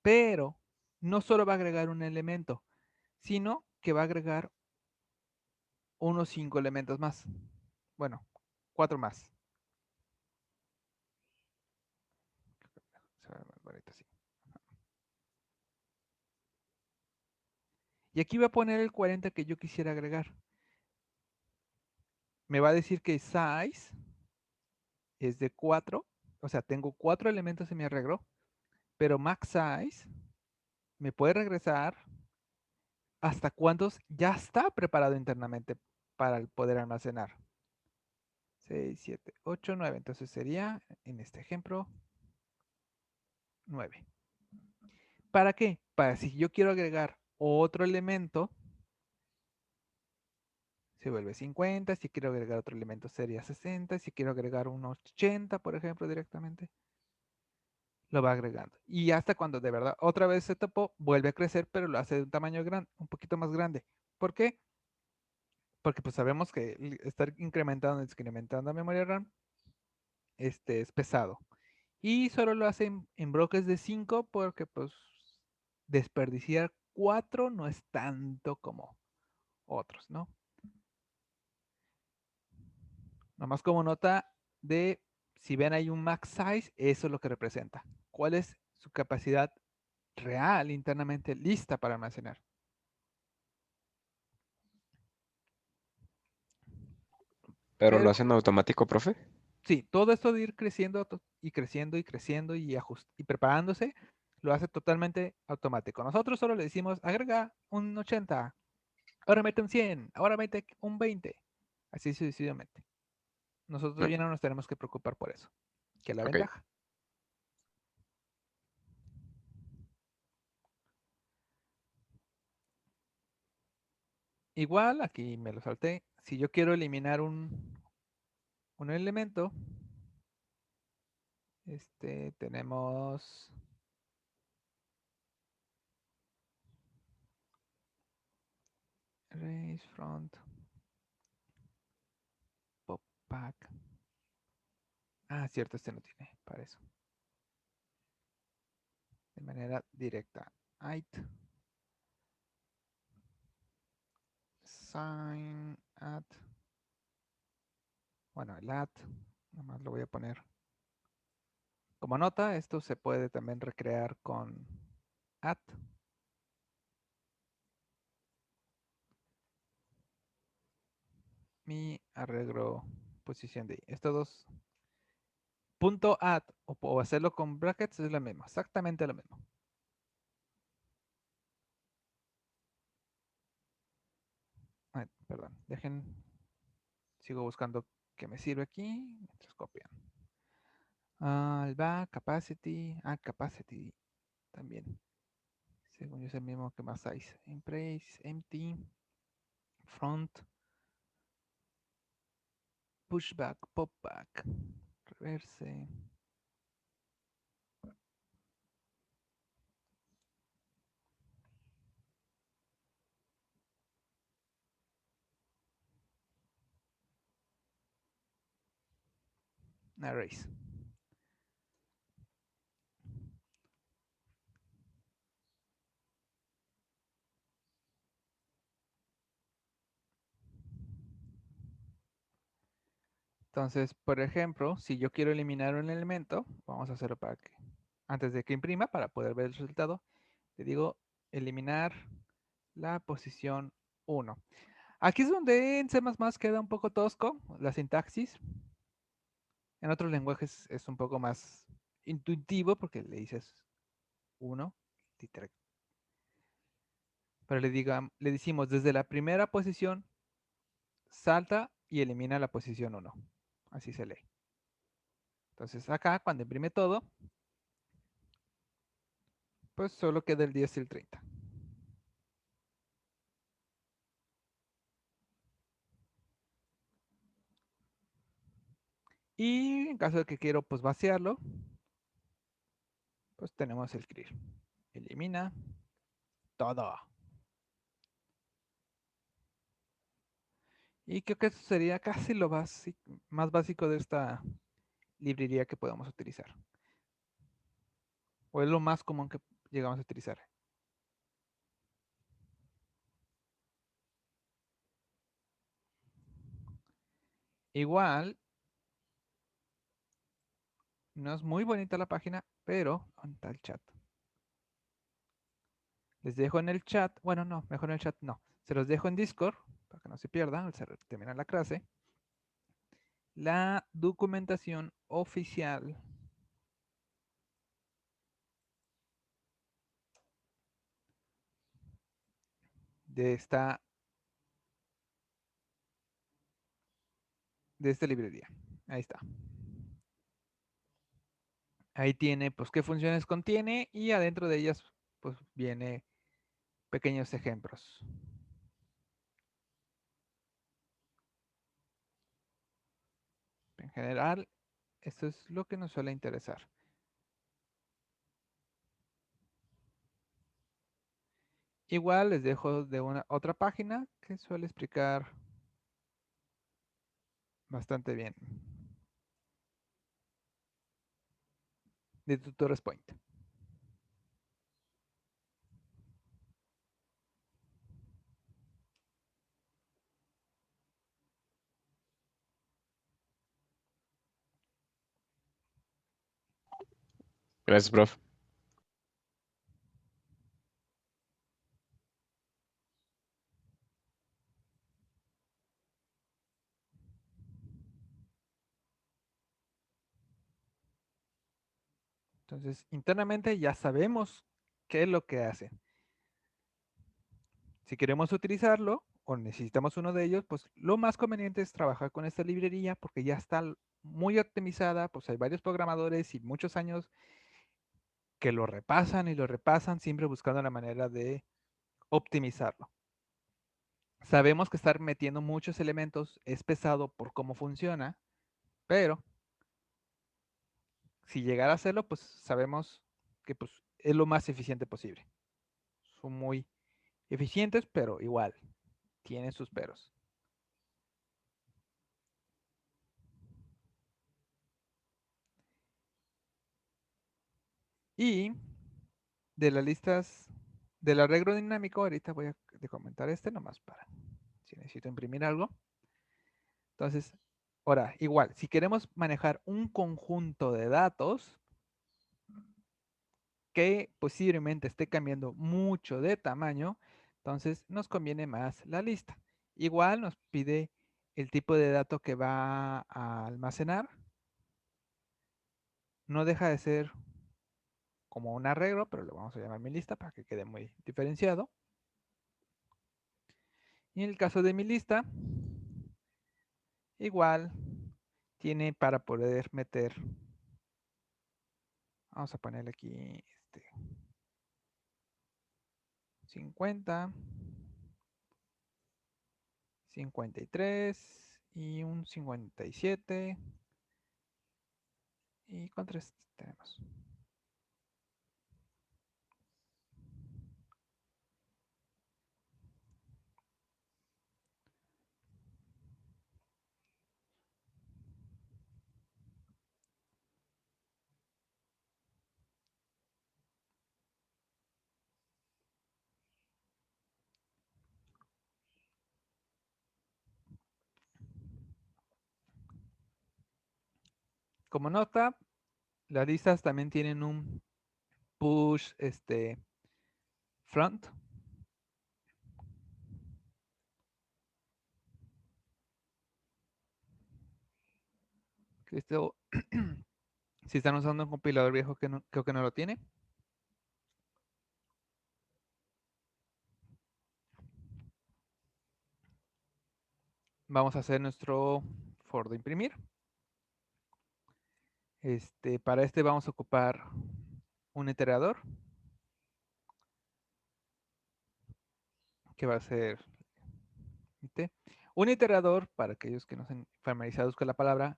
pero no solo va a agregar un elemento, sino que va a agregar unos 5 elementos más. Bueno, 4 más. Y aquí voy a poner el 40 que yo quisiera agregar. Me va a decir que size es de 4, o sea, tengo 4 elementos en mi arreglo, pero max size me puede regresar hasta cuántos ya está preparado internamente para poder almacenar. 6, 7, 8, 9. Entonces sería, en este ejemplo, 9. ¿Para qué? Para si yo quiero agregar otro elemento, se vuelve 50. Si quiero agregar otro elemento sería 60. Si quiero agregar unos 80, por ejemplo, directamente, lo va agregando. Y hasta cuando de verdad otra vez se topó, vuelve a crecer, pero lo hace de un tamaño grande, un poquito más grande. ¿Por qué? Porque pues sabemos que estar incrementando y incrementando memoria RAM es pesado. Y solo lo hace en bloques de 5 porque pues desperdiciar 4 no es tanto como otros, ¿no? Nomás como nota de, si ven hay un max size, eso es lo que representa. ¿Cuál es su capacidad real internamente lista para almacenar? Pero lo Pero hacen automático, profe. Sí, todo esto de ir creciendo y creciendo y creciendo y preparándose, lo hace totalmente automático. Nosotros solo le decimos, agrega un 80, ahora mete un 100, ahora mete un 20, así sucesivamente. Nosotros Mm, ya no nos tenemos que preocupar por eso, que es la ok, ventaja. Igual, aquí me lo salté, si yo quiero eliminar un elemento, tenemos raise front pop back. Ah, cierto, este no tiene para eso. De manera directa. It sign at. Bueno, el at. Nada más lo voy a poner como nota. Esto se puede también recrear con at. Mi arreglo posición de I. Estos dos. Punto at o hacerlo con brackets es lo mismo. Exactamente lo mismo. Ay, perdón. Dejen. Sigo buscando que me sirve aquí. Mientras copian. El back, capacity. Capacity también. Según yo es el mismo que más size. Embrace, empty, front, pushback, popback, reverse. Erase. Entonces, por ejemplo, si yo quiero eliminar un elemento, vamos a hacerlo para que, antes de que imprima, para poder ver el resultado, le digo eliminar la posición 1. Aquí es donde en C++ queda un poco tosco la sintaxis. En otros lenguajes es un poco más intuitivo porque le dices 1, pero le decimos desde la primera posición salta y elimina la posición 1. Así se lee. Entonces acá cuando imprime todo, pues solo queda el 10 y el 30. Y en caso de que quiero pues vaciarlo, pues tenemos el clear. Elimina todo. Y creo que eso sería casi lo más básico de esta librería que podemos utilizar. O es lo más común que llegamos a utilizar. Igual, no es muy bonita la página, pero ¿dónde está el chat? Les dejo en el chat, bueno, no, mejor en el chat no. Se los dejo en Discord para que no se pierdan al terminar la clase. La documentación oficial de esta librería. Ahí está. Ahí tiene, pues, qué funciones contiene y adentro de ellas, pues, viene pequeños ejemplos. En general, esto es lo que nos suele interesar. Igual les dejo de una otra página que suele explicar bastante bien de Tutores Point. gracias, prof. Entonces, internamente ya sabemos qué es lo que hace. Si queremos utilizarlo o necesitamos uno de ellos, pues lo más conveniente es trabajar con esta librería porque ya está muy optimizada, pues hay varios programadores y muchos años que lo repasan y lo repasan, siempre buscando la manera de optimizarlo. Sabemos que estar metiendo muchos elementos es pesado por cómo funciona, pero si llegara a hacerlo, pues sabemos que pues, es lo más eficiente posible. Son muy eficientes, pero igual tienen sus peros. Y de las listas del arreglo dinámico, ahorita voy a comentar este nomás para si necesito imprimir algo. Entonces, ahora, igual, si queremos manejar un conjunto de datos que posiblemente esté cambiando mucho de tamaño, entonces nos conviene más la lista. Igual nos pide el tipo de dato que va a almacenar. No deja de ser como un arreglo, pero lo vamos a llamar mi lista para que quede muy diferenciado. Y en el caso de mi lista, igual tiene para poder meter, vamos a ponerle aquí 50, 53 y un 57. ¿Y cuántos tenemos? Como nota, las listas también tienen un push front. Que esto, si están usando un compilador viejo que no, creo que no lo tiene. Vamos a hacer nuestro for de imprimir. Para este vamos a ocupar un iterador que va a ser un iterador, para aquellos que no estén familiarizados con la palabra.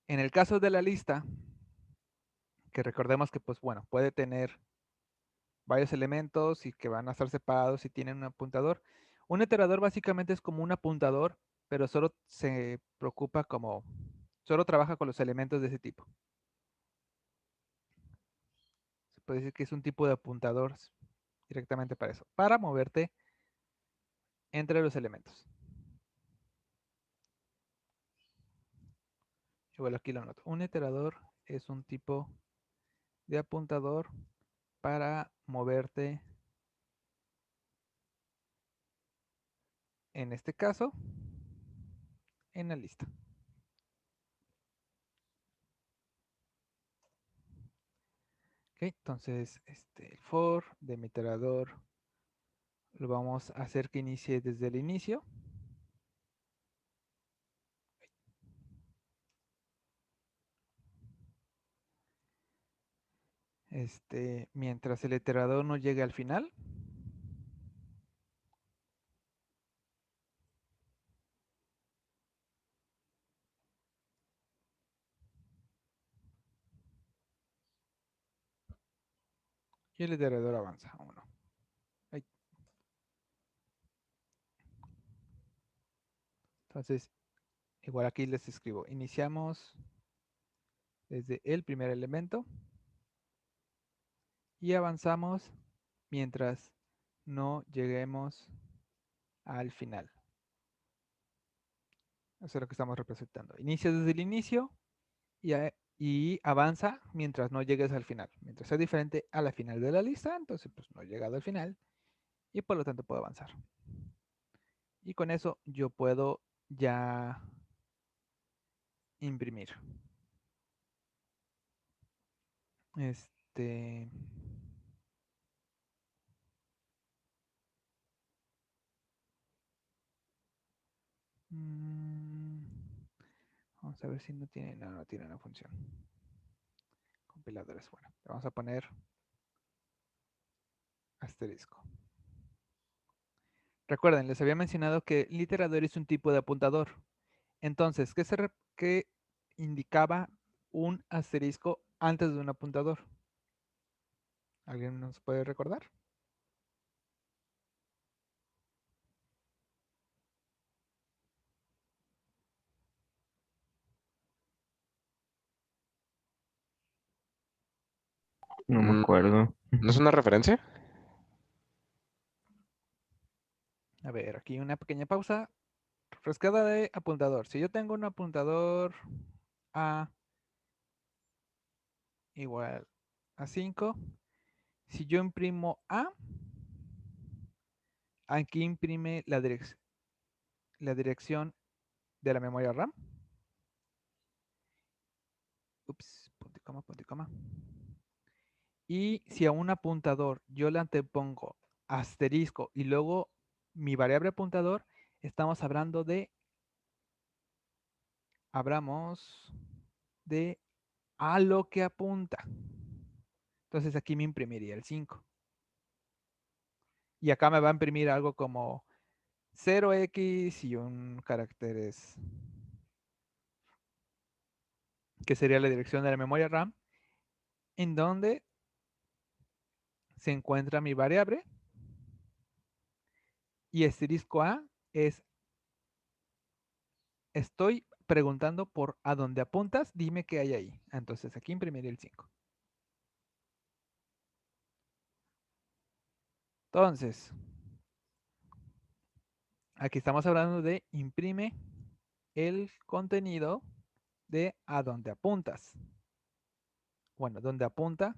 En el caso de la lista, que recordemos que pues bueno, puede tener varios elementos y que van a estar separados y tienen un apuntador. Un iterador básicamente es como un apuntador, pero solo se preocupa solo trabaja con los elementos de ese tipo. Se puede decir que es un tipo de apuntador directamente para eso, para moverte entre los elementos. Igual aquí lo noto. Un iterador es un tipo de apuntador para moverte, en este caso, en la lista. Ok, entonces, el for de mi iterador lo vamos a hacer que inicie desde el inicio. Mientras el iterador no llegue al final. Y el iterador avanza. 1. Entonces, igual aquí les escribo. Iniciamos desde el primer elemento y avanzamos mientras no lleguemos al final. Eso es lo que estamos representando. Inicia desde el inicio y avanza mientras no llegues al final. Mientras sea diferente a la final de la lista, entonces pues no he llegado al final y por lo tanto puedo avanzar. Y con eso yo puedo ya imprimir. Este. mm, Vamos a ver si no tiene. No, no tiene una función. Compiladores. Bueno, le vamos a poner asterisco. Recuerden, les había mencionado que el iterador es un tipo de apuntador. Entonces, ¿qué indicaba un asterisco antes de un apuntador? ¿Alguien nos puede recordar? No me Mm, acuerdo. ¿No es una referencia? A ver, aquí una pequeña pausa. Rescada de apuntador. Si yo tengo un apuntador A igual a 5, si yo imprimo A, aquí imprime la dirección de la memoria RAM. Ups, punto y coma, punto y coma. Y si a un apuntador yo le antepongo asterisco y luego mi variable apuntador, estamos hablamos de a lo que apunta. Entonces aquí me imprimiría el 5. Y acá me va a imprimir algo como 0x y un carácter que sería la dirección de la memoria RAM, en donde se encuentra mi variable. Y asterisco A es, estoy preguntando por a dónde apuntas, dime qué hay ahí. Entonces aquí imprimiré el 5. Entonces, aquí estamos hablando de imprime el contenido de a dónde apuntas. Bueno, donde apunta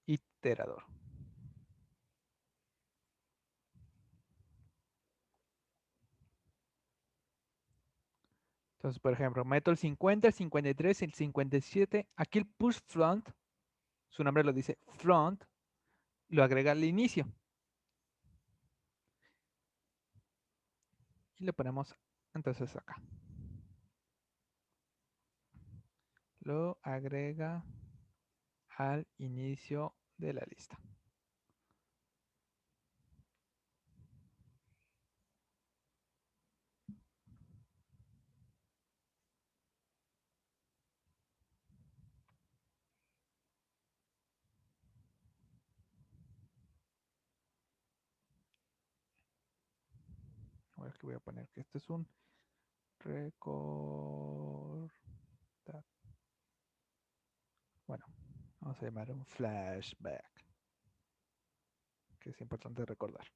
iterador. Entonces, por ejemplo, meto el 50, el 53, el 57. Aquí el push front, su nombre lo dice front, lo agrega al inicio. Y le ponemos entonces acá. Lo agrega al inicio de la lista. Ahora que voy a poner que esto es un record. Bueno, vamos a llamar un flashback, que es importante recordar.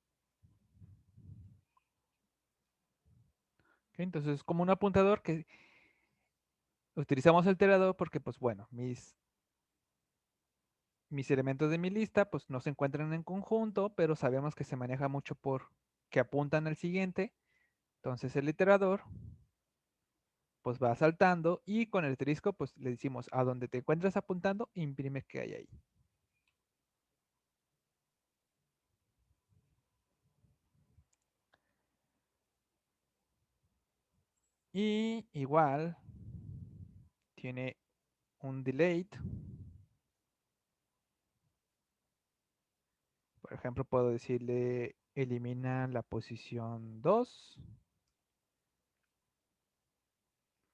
¿Ok? Entonces, es como un apuntador que utilizamos el iterador porque, pues bueno, mis elementos de mi lista pues no se encuentran en conjunto, pero sabemos que se maneja mucho por que apuntan al siguiente. Entonces el iterador pues va saltando y con el asterisco pues le decimos a donde te encuentras apuntando, imprime que hay ahí. Y igual tiene un delete. Por ejemplo, puedo decirle elimina la posición 2.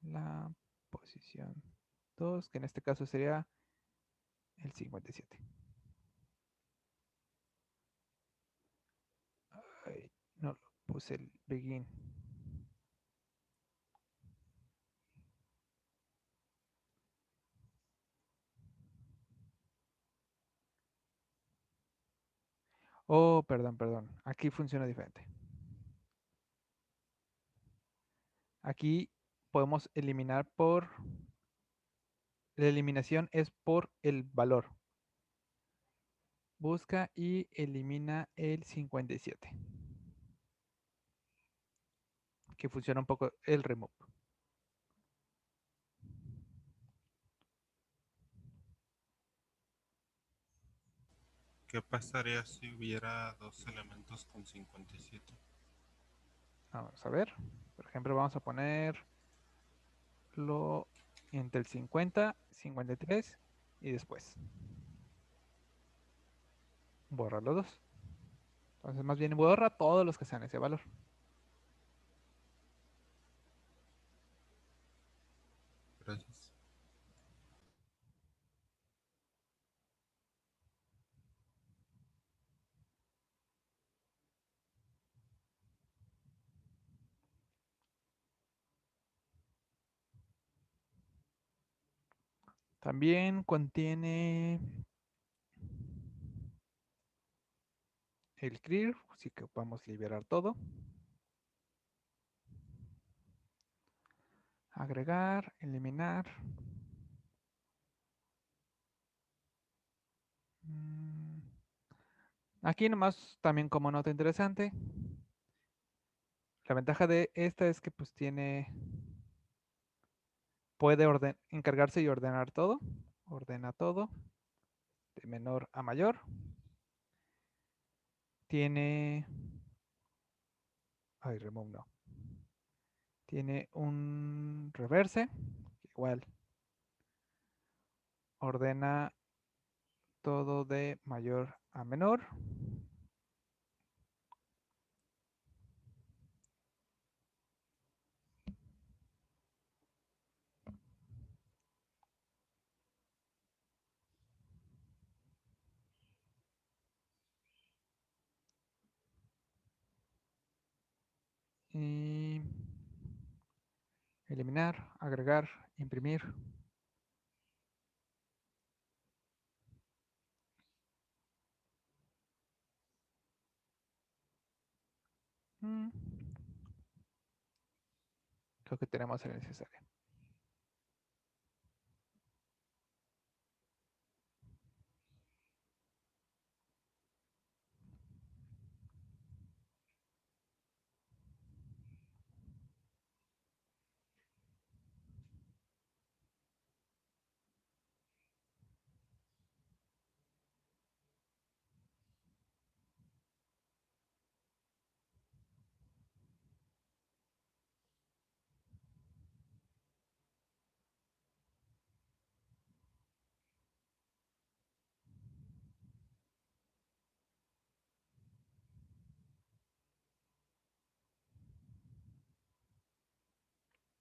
La posición 2, que en este caso sería el 57. Ay, no puse el begin. Oh, perdón, perdón. Aquí funciona diferente. Aquí podemos eliminar por... La eliminación es por el valor. Busca y elimina el 57. Que funciona un poco el remove. ¿Qué pasaría si hubiera dos elementos con 57? Vamos a ver. Por ejemplo, vamos a ponerlo entre el 50, 53 y después. Borra los dos. Entonces, más bien borra todos los que sean ese valor. Gracias. También contiene el clear, así que vamos a liberar todo. Agregar, eliminar. Mm, Aquí nomás también como nota interesante. La ventaja de esta es que pues puede encargarse y ordenar todo. Ordena todo de menor a mayor. Tiene, ay, remove no. Tiene un reverse, igual ordena todo de mayor a menor. Y eliminar, agregar, imprimir. Mm, Creo que tenemos el necesario.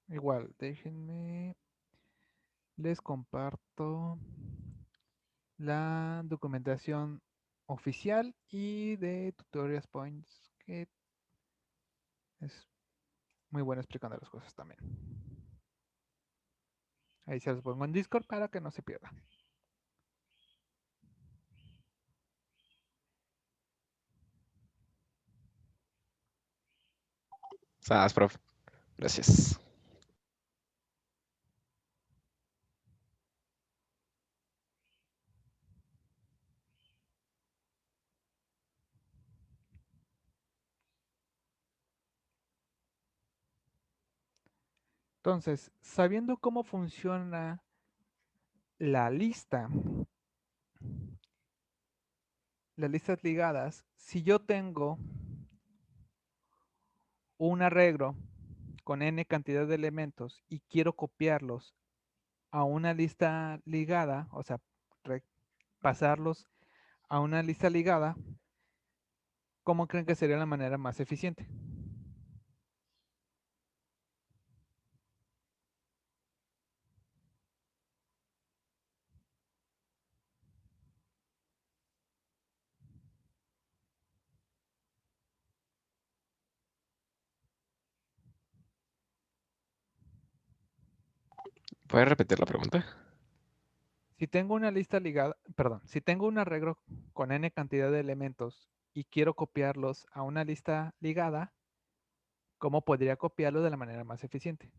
Igual, déjenme, les comparto la documentación oficial y de Tutorials Points, que es muy bueno explicando las cosas también. Ahí se los pongo en Discord para que no se pierda. Sas, prof. Gracias. Entonces, sabiendo cómo funciona la lista, las listas ligadas, si yo tengo un arreglo con n cantidad de elementos y quiero copiarlos a una lista ligada, o sea, pasarlos a una lista ligada, ¿cómo creen que sería la manera más eficiente? ¿Puedes repetir la pregunta? Si tengo una lista ligada, perdón, si tengo un arreglo con n cantidad de elementos y quiero copiarlos a una lista ligada, ¿cómo podría copiarlo de la manera más eficiente?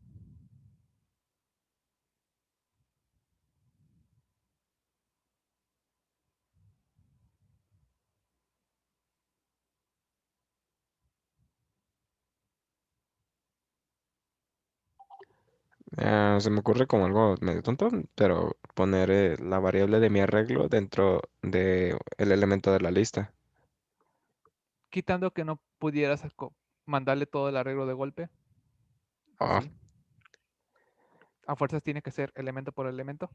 Se me ocurre como algo medio tonto, pero poner la variable de mi arreglo dentro de el elemento de la lista. Quitando que no pudieras mandarle todo el arreglo de golpe. ¿O Ah, sí? A fuerzas tiene que ser elemento por elemento.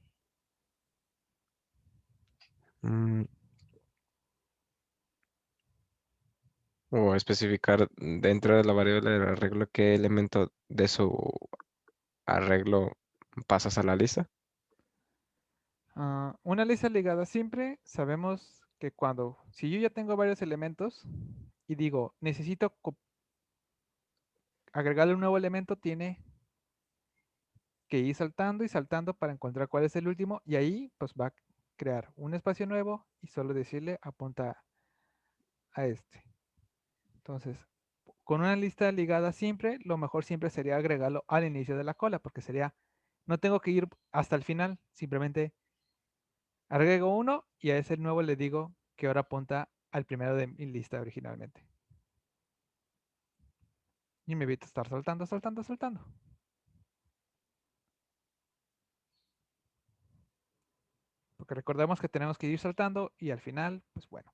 mm, o especificar dentro de la variable del arreglo qué elemento de su arreglo pasas a la lista. Una lista ligada siempre, sabemos que si yo ya tengo varios elementos y digo, necesito agregarle un nuevo elemento, tiene que ir saltando y saltando para encontrar cuál es el último y ahí pues va a crear un espacio nuevo y solo decirle apunta a este. Entonces, con una lista ligada siempre, lo mejor siempre sería agregarlo al inicio de la cola, porque sería, no tengo que ir hasta el final, simplemente agrego uno y a ese nuevo le digo que ahora apunta al primero de mi lista originalmente. Y me evito estar saltando, saltando, saltando. Porque recordemos que tenemos que ir saltando y al final, pues bueno.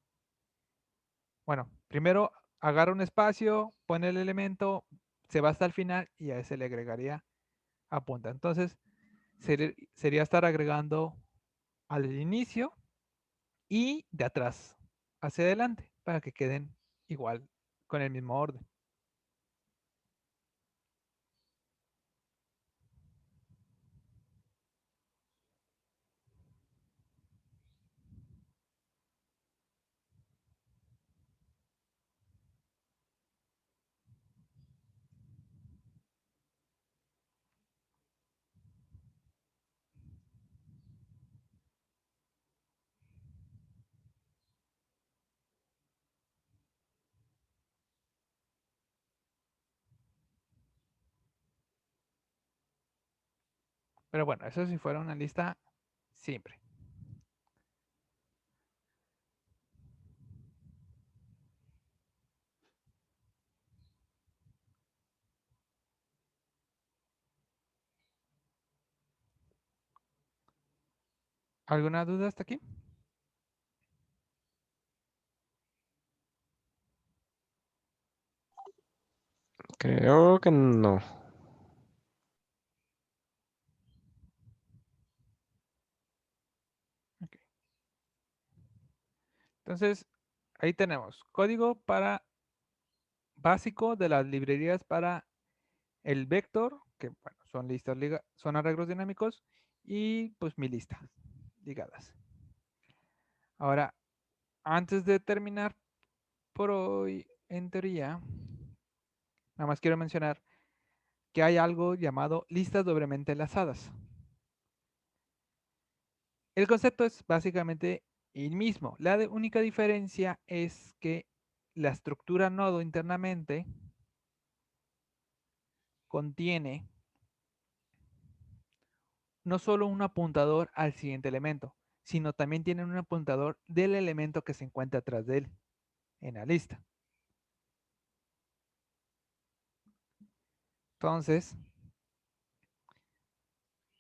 Bueno, primero agarra un espacio, pone el elemento, se va hasta el final y a ese le agregaría apunta. Entonces, sería estar agregando al inicio y de atrás hacia adelante para que queden igual con el mismo orden. Pero bueno, eso si fuera una lista simple. ¿Alguna duda hasta aquí? Creo que no. Ok. Entonces, ahí tenemos código para básico de las librerías para el vector, que bueno, son listas son arreglos dinámicos y pues mi lista ligadas. Ahora, antes de terminar por hoy, en teoría, nada más quiero mencionar que hay algo llamado listas doblemente enlazadas. El concepto es básicamente el mismo. La única diferencia es que la estructura nodo internamente contiene no solo un apuntador al siguiente elemento, sino también tiene un apuntador del elemento que se encuentra atrás de él en la lista. Entonces,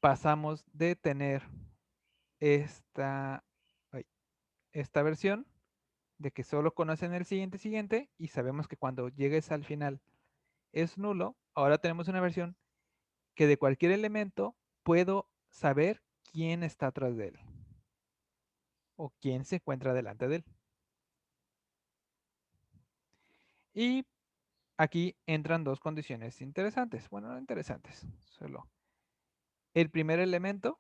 pasamos de tener esta, esta versión de que solo conocen el siguiente y sabemos que cuando llegues al final es nulo. Ahora tenemos una versión que de cualquier elemento puedo saber quién está atrás de él o quién se encuentra delante de él. Y aquí entran dos condiciones interesantes. Bueno, no interesantes, solo el primer elemento,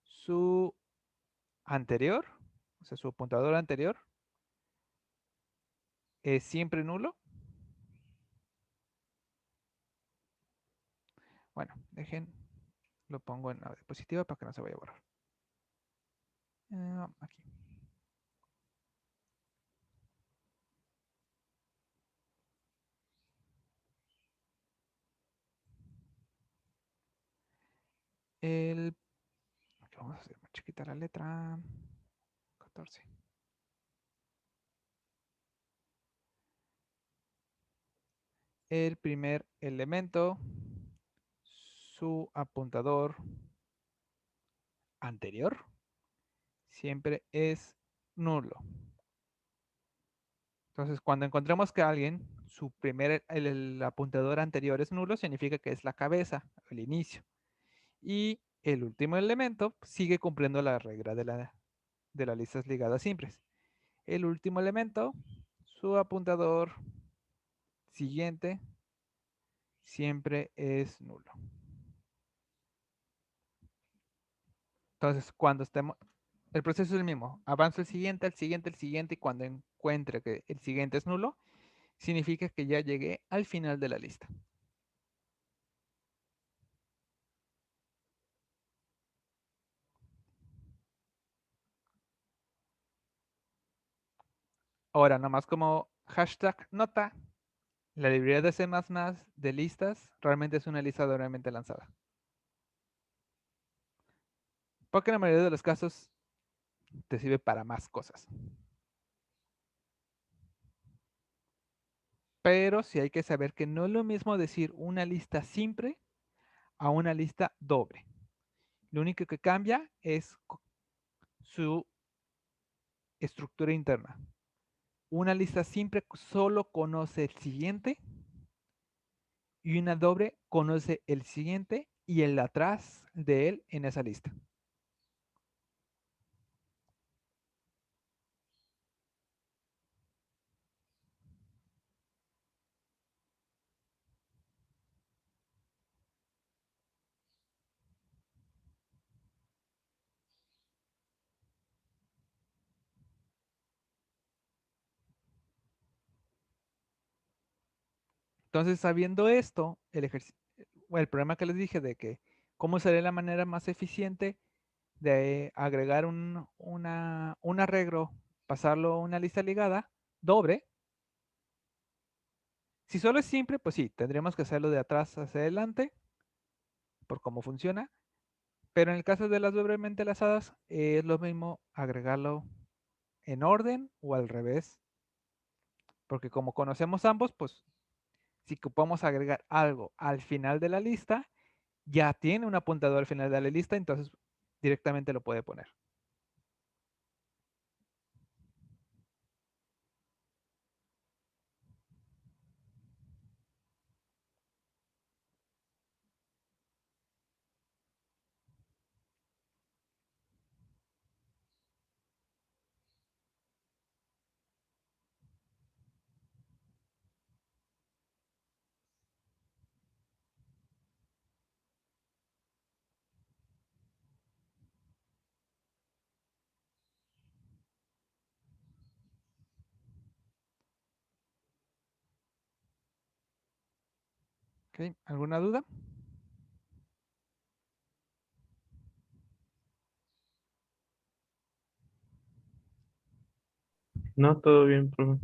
su anterior, o sea, su apuntador anterior, es siempre nulo. Bueno, dejen, lo pongo en la diapositiva para que no se vaya a borrar. Aquí. El, aquí vamos a hacer más chiquita la letra 14. El primer elemento su apuntador anterior siempre es nulo. Entonces, cuando encontremos que alguien, el apuntador anterior es nulo, significa que es la cabeza, el inicio. Y el último elemento sigue cumpliendo la regla de las listas ligadas simples. El último elemento, su apuntador siguiente, siempre es nulo. Entonces, cuando estemos, el proceso es el mismo. Avanzo el siguiente, el siguiente, el siguiente, y cuando encuentre que el siguiente es nulo, significa que ya llegué al final de la lista. Ahora, nomás como hashtag nota, la librería de C++ de listas realmente es una lista doblemente lanzada. Porque en la mayoría de los casos te sirve para más cosas. Pero sí hay que saber que no es lo mismo decir una lista simple a una lista doble. Lo único que cambia es su estructura interna. Una lista simple solo conoce el siguiente y una doble conoce el siguiente y el de atrás de él en esa lista. Entonces, sabiendo esto, el problema que les dije de que cómo sería la manera más eficiente de agregar un arreglo, pasarlo a una lista ligada doble. Si solo es simple, pues sí, tendríamos que hacerlo de atrás hacia adelante, por cómo funciona. Pero en el caso de las doblemente enlazadas, es lo mismo agregarlo en orden o al revés. Porque como conocemos ambos, pues si ocupamos agregar algo al final de la lista, ya tiene un apuntador al final de la lista, entonces directamente lo puede poner. ¿Ok? ¿Alguna duda? No, todo bien, profe.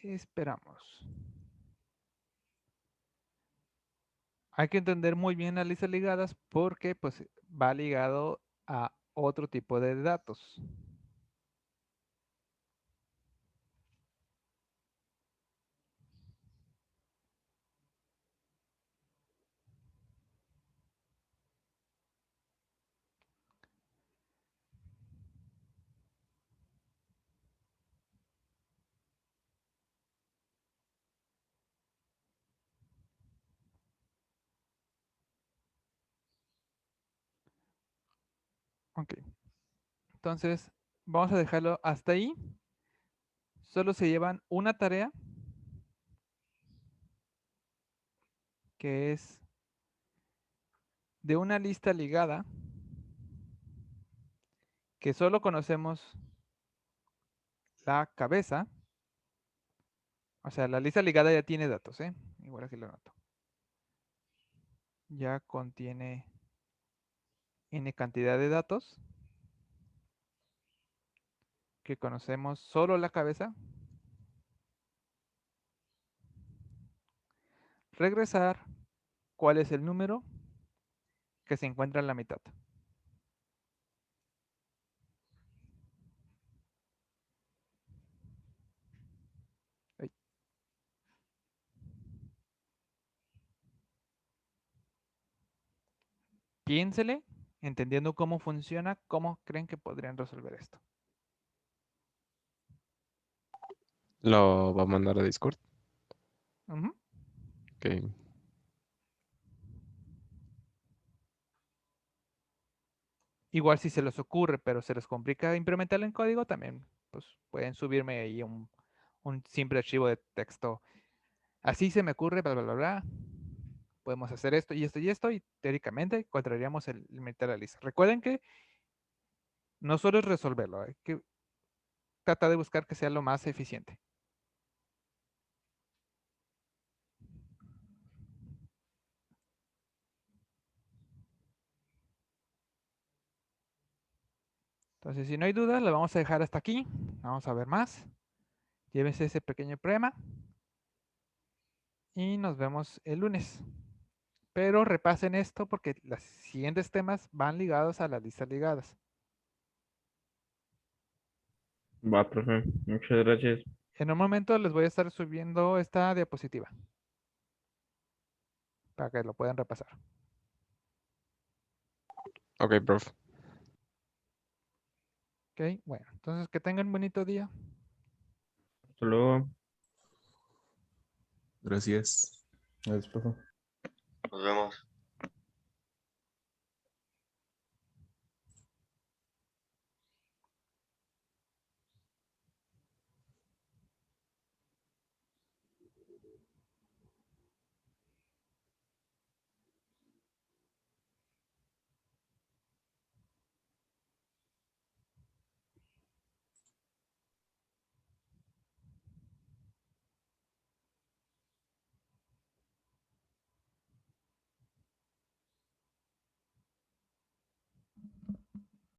Esperamos. Hay que entender muy bien las listas ligadas porque pues va ligado a otro tipo de datos. Ok. Entonces, vamos a dejarlo hasta ahí. Solo se llevan una tarea que es de una lista ligada que solo conocemos la cabeza. O sea, la lista ligada ya tiene datos, ¿eh? Igual aquí lo anoto. Ya contiene n cantidad de datos. que conocemos solo la cabeza. Regresar, ¿cuál es el número que se encuentra en la mitad? Ay. Piénsele, entendiendo cómo funciona, cómo creen que podrían resolver esto. Lo va a mandar a Discord. Ujú. Ok. Igual si se les ocurre, pero se les complica implementarlo en código, también pues, pueden subirme ahí un simple archivo de texto. Así se me ocurre, bla, bla, bla, bla. Podemos hacer esto y esto y esto, y teóricamente encontraríamos el límite de la lista. Recuerden que no solo es resolverlo, hay que tratar de buscar que sea lo más eficiente. Entonces, si no hay dudas, lo vamos a dejar hasta aquí. Vamos a ver más. Llévense ese pequeño problema. Y nos vemos el lunes. Pero repasen esto porque los siguientes temas van ligados a las listas ligadas. Va, profe. Muchas gracias. En un momento les voy a estar subiendo esta diapositiva para que lo puedan repasar. Ok, prof. Ok, bueno, entonces que tengan un bonito día. Hasta luego. Gracias. Gracias, profe. Nos vemos.